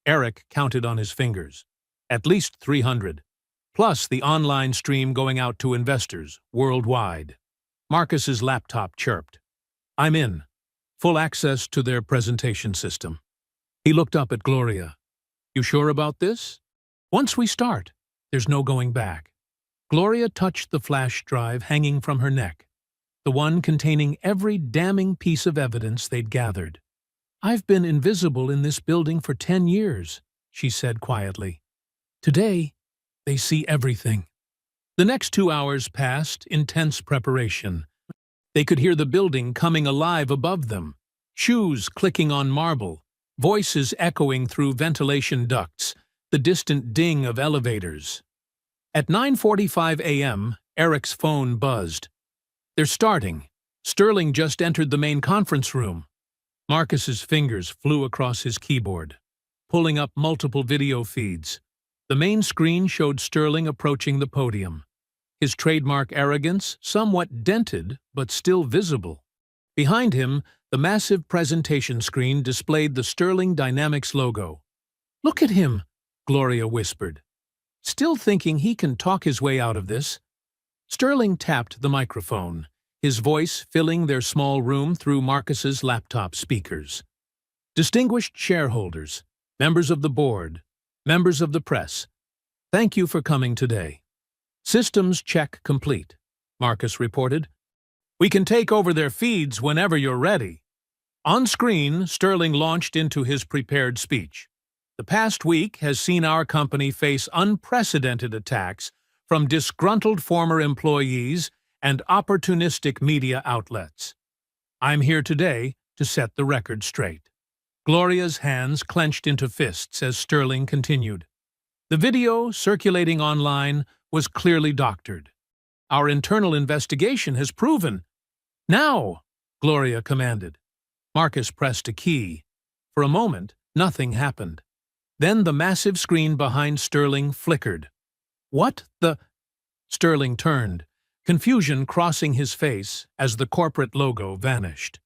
Eric counted on his fingers. "At least 300. Plus the online stream going out to investors worldwide." Marcus's laptop chirped. "I'm in. Full access to their presentation system." He looked up at Gloria. "You sure about this?" "Once we start, there's no going back." Gloria touched the flash drive hanging from her neck, the one containing every damning piece of evidence they'd gathered. "I've been invisible in this building for 10 years, she said quietly. "Today, they see everything." The next 2 hours passed in tense preparation. They could hear the building coming alive above them, shoes clicking on marble, voices echoing through ventilation ducts, the distant ding of elevators. At 9:45 a.m., Eric's phone buzzed. "They're starting. Sterling just entered the main conference room." Marcus's fingers flew across his keyboard, pulling up multiple video feeds. The main screen showed Sterling approaching the podium, his trademark arrogance somewhat dented but still visible. Behind him, the massive presentation screen displayed the Sterling Dynamics logo. "Look at him," Gloria whispered. "Still thinking he can talk his way out of this?" Sterling tapped the microphone, his voice filling their small room through Marcus's laptop speakers. "Distinguished shareholders, members of the board, members of the press, thank you for coming today. Systems check complete," Marcus reported. "We can take over their feeds whenever you're ready." On screen, Sterling launched into his prepared speech. "The past week has seen our company face unprecedented attacks from disgruntled former employees and opportunistic media outlets. I'm here today to set the record straight." Gloria's hands clenched into fists as Sterling continued. The video circulating online was clearly doctored. "Our internal investigation has proven—" "Now!" Gloria commanded. Marcus pressed a key. For a moment, nothing happened. Then the massive screen behind Sterling flickered. "What the—" Sterling turned, confusion crossing his face as the corporate logo vanished.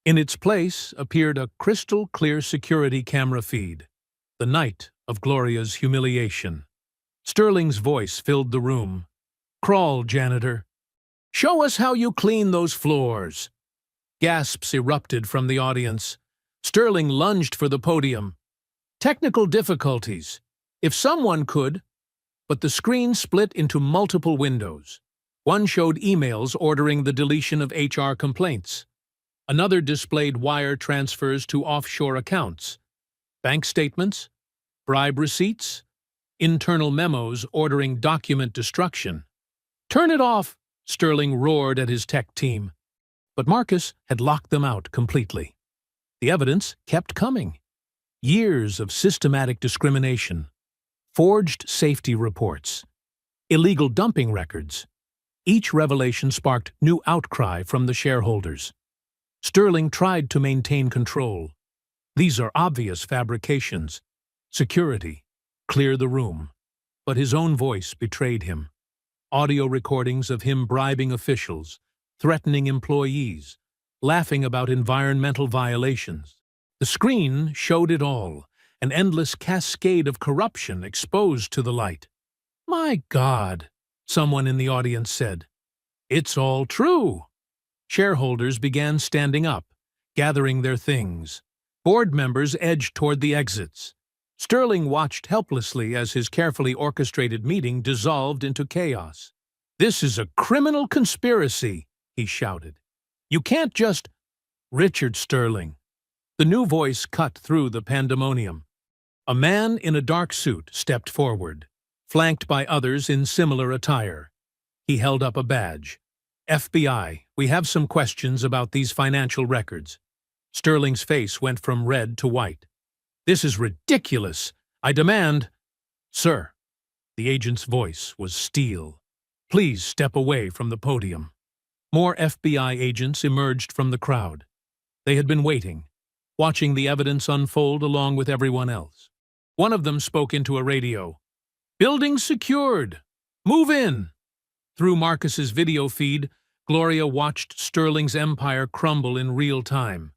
In its place appeared a crystal-clear security camera feed, the night of Gloria's humiliation. Sterling's voice filled the room. "Crawl, janitor. Show us how you clean those floors." Gasps erupted from the audience. Sterling lunged for the podium. "Technical difficulties. If someone could—" But the screen split into multiple windows. One showed emails ordering the deletion of HR complaints. Another displayed wire transfers to offshore accounts, bank statements, bribe receipts, internal memos ordering document destruction. "Turn it off!" Sterling roared at his tech team. But Marcus had locked them out completely. The evidence kept coming. Years of systematic discrimination, forged safety reports, illegal dumping records. Each revelation sparked new outcry from the shareholders. Sterling tried to maintain control. "These are obvious fabrications. Security, clear the room." But his own voice betrayed him. Audio recordings of him bribing officials, threatening employees, laughing about environmental violations. The screen showed it all, an endless cascade of corruption exposed to the light. "My God," someone in the audience said. "It's all true." Shareholders began standing up, gathering their things. Board members edged toward the exits. Sterling watched helplessly as his carefully orchestrated meeting dissolved into chaos. "This is a criminal conspiracy," he shouted. "You can't just—" "Richard Sterling." The new voice cut through the pandemonium. A man in a dark suit stepped forward, flanked by others in similar attire. He held up a badge. "FBI, we have some questions about these financial records." Sterling's face went from red to white. "This is ridiculous. I demand—" "Sir." The agent's voice was steel. "Please step away from the podium." More FBI agents emerged from the crowd. They had been waiting, watching the evidence unfold along with everyone else. One of them spoke into a radio. "Building secured. Move in." Through Marcus's video feed, Gloria watched Sterling's empire crumble in real time.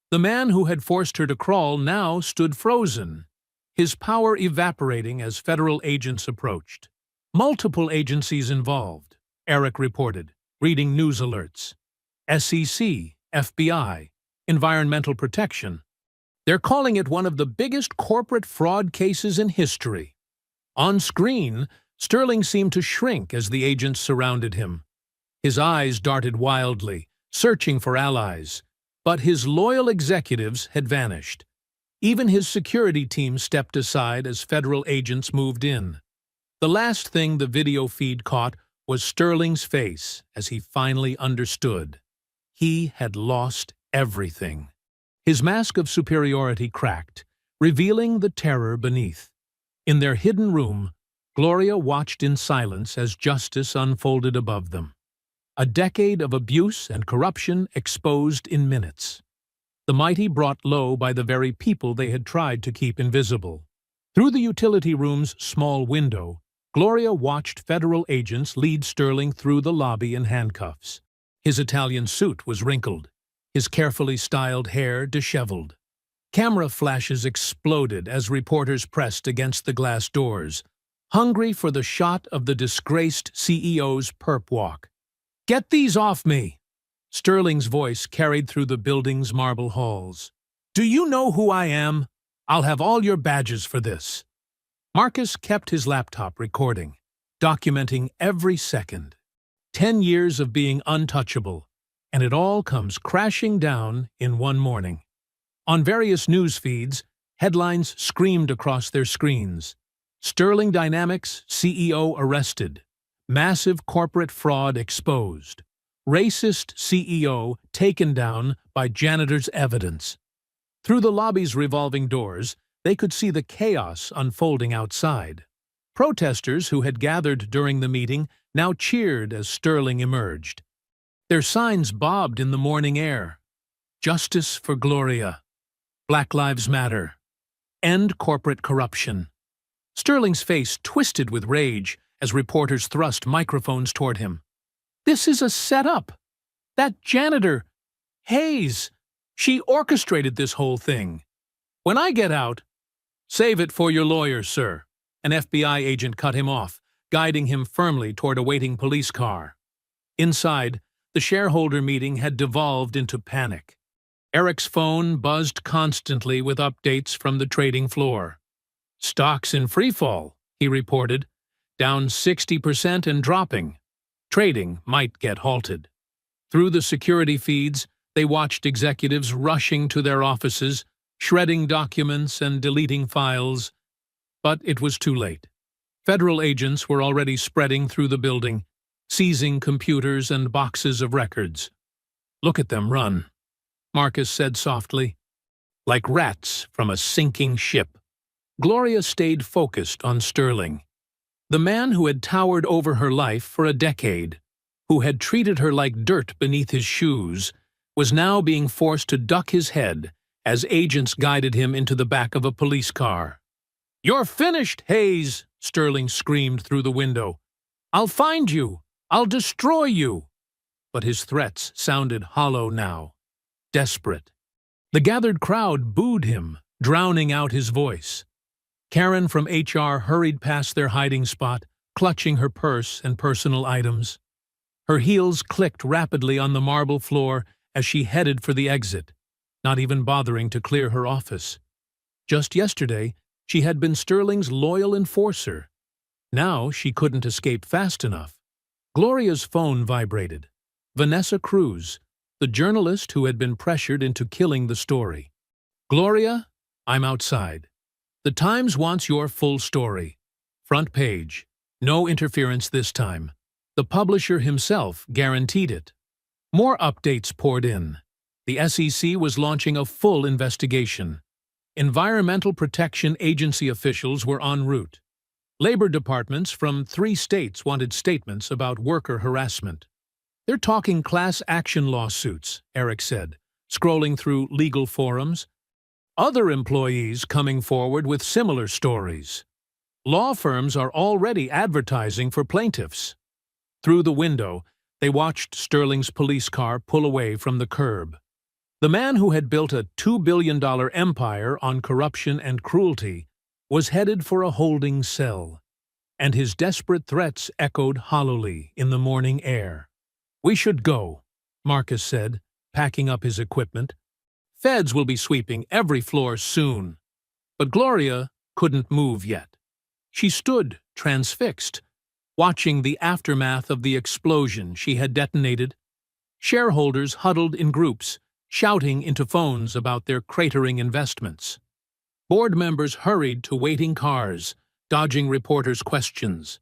The man who had forced her to crawl now stood frozen, his power evaporating as federal agents approached. "Multiple agencies involved," Eric reported, reading news alerts. "SEC, FBI, Environmental Protection. They're calling it one of the biggest corporate fraud cases in history." On screen, Sterling seemed to shrink as the agents surrounded him. His eyes darted wildly, searching for allies, but his loyal executives had vanished. Even his security team stepped aside as federal agents moved in. The last thing the video feed caught was Sterling's face as he finally understood. He had lost everything. His mask of superiority cracked, revealing the terror beneath. In their hidden room, Gloria watched in silence as justice unfolded above them. A decade of abuse and corruption exposed in minutes. The mighty brought low by the very people they had tried to keep invisible. Through the utility room's small window, Gloria watched federal agents lead Sterling through the lobby in handcuffs. His Italian suit was wrinkled, his carefully styled hair disheveled. Camera flashes exploded as reporters pressed against the glass doors, hungry for the shot of the disgraced CEO's perp walk. "Get these off me!" Sterling's voice carried through the building's marble halls. "Do you know who I am? I'll have all your badges for this." Marcus kept his laptop recording, documenting every second. 10 years of being untouchable, and it all comes crashing down in one morning. On various news feeds, headlines screamed across their screens. Sterling Dynamics CEO arrested. Massive corporate fraud exposed. Racist CEO taken down by janitor's evidence. Through the lobby's revolving doors, they could see the chaos unfolding outside. Protesters who had gathered during the meeting now cheered as Sterling emerged. Their signs bobbed in the morning air. Justice for Gloria. Black Lives Matter. End corporate corruption. Sterling's face twisted with rage as reporters thrust microphones toward him. "This is a setup. That janitor, Hayes, she orchestrated this whole thing. When I get out—" "Save it for your lawyer, sir." An FBI agent cut him off, guiding him firmly toward a waiting police car. Inside, the shareholder meeting had devolved into panic. Eric's phone buzzed constantly with updates from the trading floor. "Stocks in freefall," he reported, "down 60% and dropping. Trading might get halted." Through the security feeds, they watched executives rushing to their offices, shredding documents and deleting files. But it was too late. Federal agents were already spreading through the building, seizing computers and boxes of records. "Look at them run," Marcus said softly. "Like rats from a sinking ship." Gloria stayed focused on Sterling. The man who had towered over her life for a decade, who had treated her like dirt beneath his shoes, was now being forced to duck his head as agents guided him into the back of a police car. "You're finished, Hayes!" Sterling screamed through the window. "I'll find you! I'll destroy you!" But his threats sounded hollow now, desperate. The gathered crowd booed him, drowning out his voice. Karen from HR hurried past their hiding spot, clutching her purse and personal items. Her heels clicked rapidly on the marble floor as she headed for the exit, not even bothering to clear her office. Just yesterday, she had been Sterling's loyal enforcer. Now she couldn't escape fast enough. Gloria's phone vibrated. Vanessa Cruz, the journalist who had been pressured into killing the story. "Gloria, I'm outside. The Times wants your full story. Front page. No interference this time. The publisher himself guaranteed it." More updates poured in. The SEC was launching a full investigation. Environmental Protection Agency officials were en route. Labor departments from 3 states wanted statements about worker harassment. "They're talking class action lawsuits," Eric said, scrolling through legal forums. Other employees coming forward with similar stories. Law firms are already advertising for plaintiffs. Through the window, they watched Sterling's police car pull away from the curb. The man who had built a $2 billion empire on corruption and cruelty was headed for a holding cell, and his desperate threats echoed hollowly in the morning air. "We should go," Marcus said, packing up his equipment. "Feds will be sweeping every floor soon." But Gloria couldn't move yet. She stood, transfixed, watching the aftermath of the explosion she had detonated. Shareholders huddled in groups, shouting into phones about their cratering investments. Board members hurried to waiting cars, dodging reporters' questions.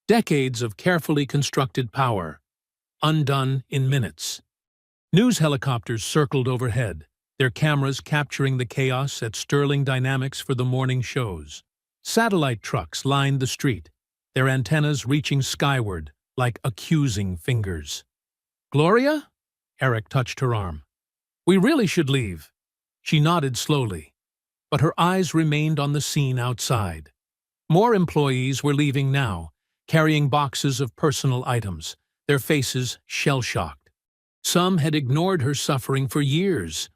Decades of carefully constructed power, undone in minutes. News helicopters circled overhead, their cameras capturing the chaos at Sterling Dynamics for the morning shows. Satellite trucks lined the street, their antennas reaching skyward like accusing fingers. "Gloria?" Eric touched her arm. "We really should leave." She nodded slowly, but her eyes remained on the scene outside. More employees were leaving now, carrying boxes of personal items, their faces shell-shocked. Some had ignored her suffering for years.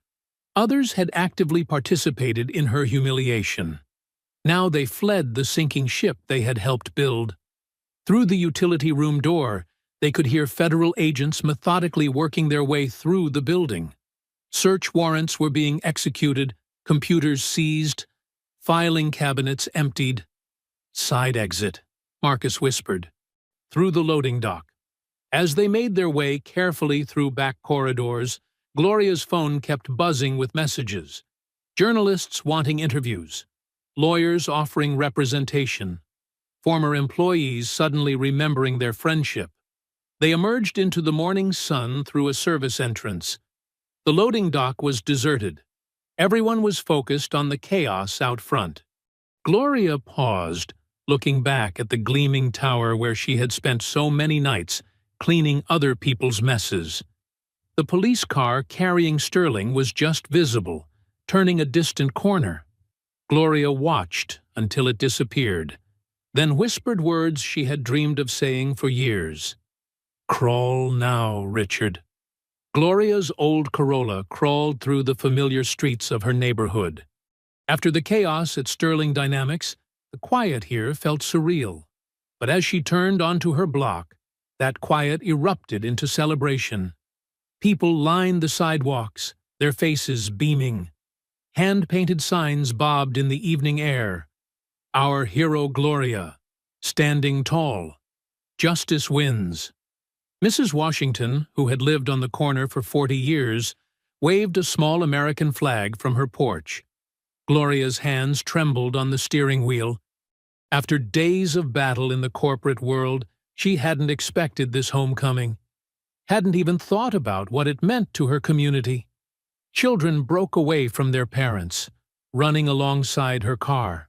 Others had actively participated in her humiliation. Now they fled the sinking ship they had helped build. Through the utility room door, they could hear federal agents methodically working their way through the building. Search warrants were being executed, computers seized, filing cabinets emptied. "Side exit," Marcus whispered, through the loading dock. As they made their way carefully through back corridors, Gloria's phone kept buzzing with messages. Journalists wanting interviews, lawyers offering representation, former employees suddenly remembering their friendship. They emerged into the morning sun through a service entrance. The loading dock was deserted. Everyone was focused on the chaos out front. Gloria paused, looking back at the gleaming tower where she had spent so many nights cleaning other people's messes. The police car carrying Sterling was just visible, turning a distant corner. Gloria watched until it disappeared, then whispered words she had dreamed of saying for years. "Crawl now, Richard." Gloria's old Corolla crawled through the familiar streets of her neighborhood. After the chaos at Sterling Dynamics, the quiet here felt surreal. But as she turned onto her block, that quiet erupted into celebration. People lined the sidewalks, their faces beaming. Hand-painted signs bobbed in the evening air. "Our hero Gloria, standing tall. Justice wins." Mrs. Washington, who had lived on the corner for 40 years, waved a small American flag from her porch. Gloria's hands trembled on the steering wheel. After days of battle in the corporate world, she hadn't expected this homecoming, hadn't even thought about what it meant to her community. Children broke away from their parents, running alongside her car.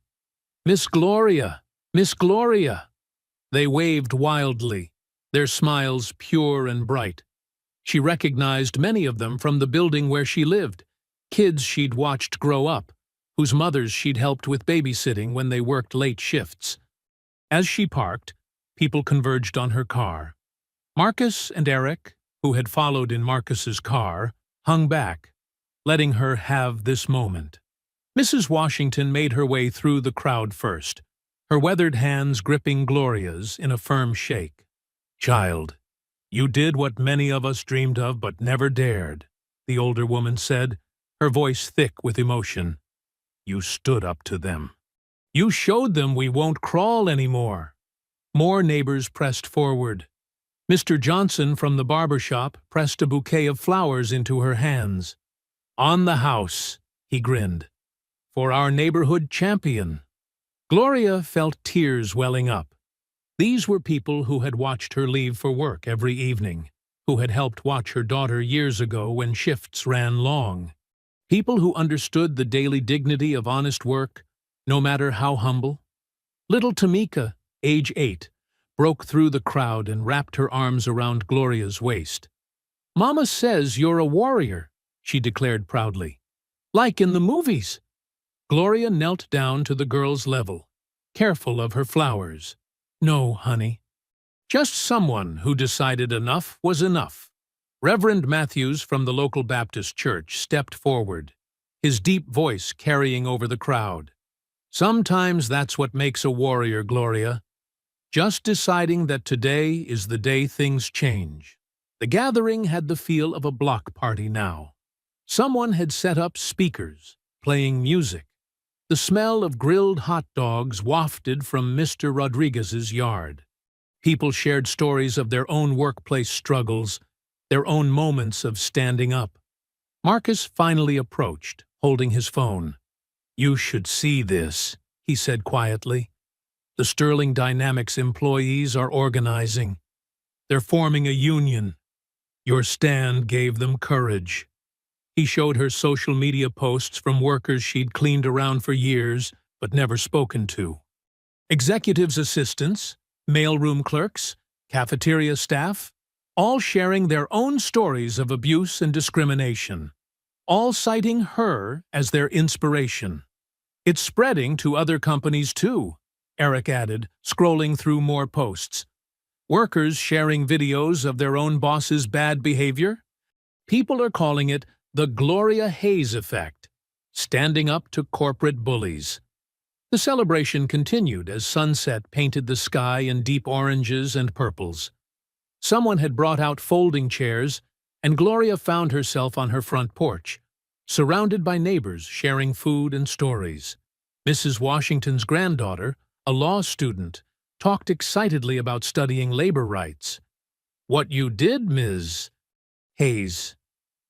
"Miss Gloria! Miss Gloria!" They waved wildly, their smiles pure and bright. She recognized many of them from the building where she lived, kids she'd watched grow up, whose mothers she'd helped with babysitting when they worked late shifts. As she parked, people converged on her car. Marcus and Eric, who had followed in Marcus's car, hung back, letting her have this moment. Mrs. Washington made her way through the crowd first, her weathered hands gripping Gloria's in a firm shake. "Child, you did what many of us dreamed of but never dared," the older woman said, her voice thick with emotion. "You stood up to them. You showed them we won't crawl anymore." More neighbors pressed forward. Mr. Johnson from the barber shop pressed a bouquet of flowers into her hands. "On the house," he grinned. "For our neighborhood champion." Gloria felt tears welling up. These were people who had watched her leave for work every evening, who had helped watch her daughter years ago when shifts ran long. People who understood the daily dignity of honest work, no matter how humble. Little Tamika, age 8, broke through the crowd and wrapped her arms around Gloria's waist. "Mama says you're a warrior," she declared proudly. "Like in the movies." Gloria knelt down to the girl's level, careful of her flowers. "No, honey. Just someone who decided enough was enough." Reverend Matthews from the local Baptist church stepped forward, his deep voice carrying over the crowd. "Sometimes that's what makes a warrior, Gloria. Just deciding that today is the day things change." The gathering had the feel of a block party now. Someone had set up speakers, playing music. The smell of grilled hot dogs wafted from Mr. Rodriguez's yard. People shared stories of their own workplace struggles, their own moments of standing up. Marcus finally approached, holding his phone. "You should see this," he said quietly. "The Sterling Dynamics employees are organizing. They're forming a union. Your stand gave them courage." He showed her social media posts from workers she'd cleaned around for years but never spoken to. Executives' assistants, mailroom clerks, cafeteria staff, all sharing their own stories of abuse and discrimination, all citing her as their inspiration. "It's spreading to other companies too," Eric added, scrolling through more posts. "Workers sharing videos of their own boss's bad behavior, People are calling it the Gloria Hayes effect, standing up to corporate bullies. The celebration continued as sunset painted the sky in deep oranges and purples. Someone had brought out folding chairs, and Gloria found herself on her front porch, surrounded by neighbors sharing food and stories. Mrs. Washington's granddaughter, a law student, talked excitedly about studying labor rights. "What you did, Ms. Hayes.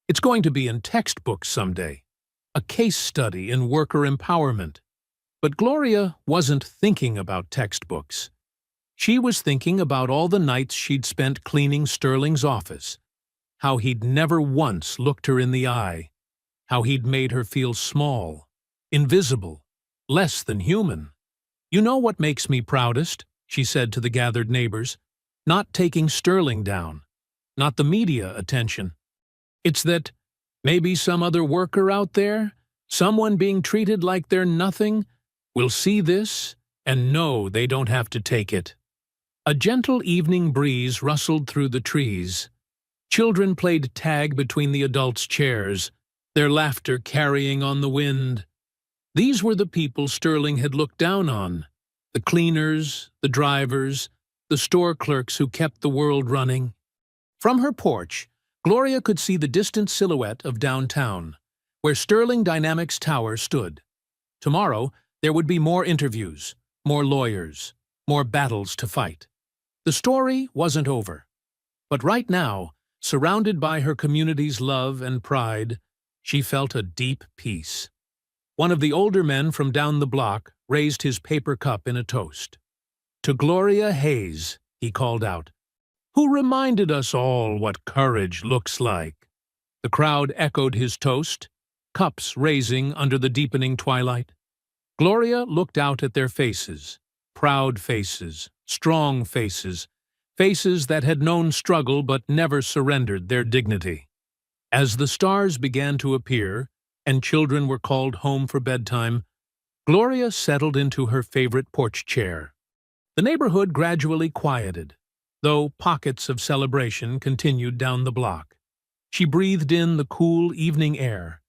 It's going to be in textbooks someday. A case study in worker empowerment." But Gloria wasn't thinking about textbooks. She was thinking about all the nights she'd spent cleaning Sterling's office, how he'd never once looked her in the eye, how he'd made her feel small, invisible, less than human. "You know what makes me proudest?" she said to the gathered neighbors. "Not taking Sterling down, not the media attention. It's that maybe some other worker out there, someone being treated like they're nothing, will see this and know they don't have to take it." A gentle evening breeze rustled through the trees. Children played tag between the adults' chairs, their laughter carrying on the wind. These were the people Sterling had looked down on, the cleaners, the drivers, the store clerks who kept the world running. From her porch, Gloria could see the distant silhouette of downtown, where Sterling Dynamics Tower stood. Tomorrow, there would be more interviews, more lawyers, more battles to fight. The story wasn't over. But right now, surrounded by her community's love and pride, she felt a deep peace. One of the older men from down the block raised his paper cup in a toast. "To Gloria Hayes," he called out, "who reminded us all what courage looks like." The crowd echoed his toast, cups raising under the deepening twilight. Gloria looked out at their faces, proud faces, strong faces, faces that had known struggle but never surrendered their dignity. As the stars began to appear and children were called home for bedtime, Gloria settled into her favorite porch chair. The neighborhood gradually quieted, though pockets of celebration continued down the block. She breathed in the cool evening air,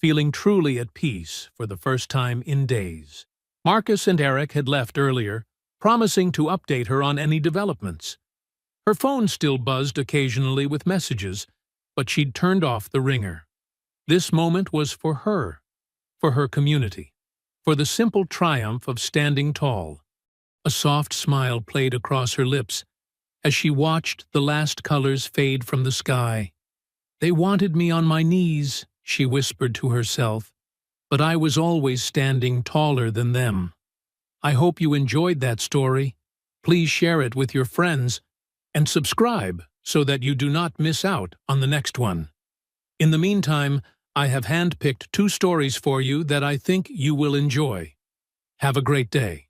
feeling truly at peace for the first time in days. Marcus and Eric had left earlier, promising to update her on any developments. Her phone still buzzed occasionally with messages, but she'd turned off the ringer. This moment was for her community, for the simple triumph of standing tall. A soft smile played across her lips as she watched the last colors fade from the sky. "They wanted me on my knees," she whispered to herself, "but I was always standing taller than them." I hope you enjoyed that story. Please share it with your friends and subscribe so that you do not miss out on the next one. In the meantime, I have handpicked 2 stories for you that I think you will enjoy. Have a great day.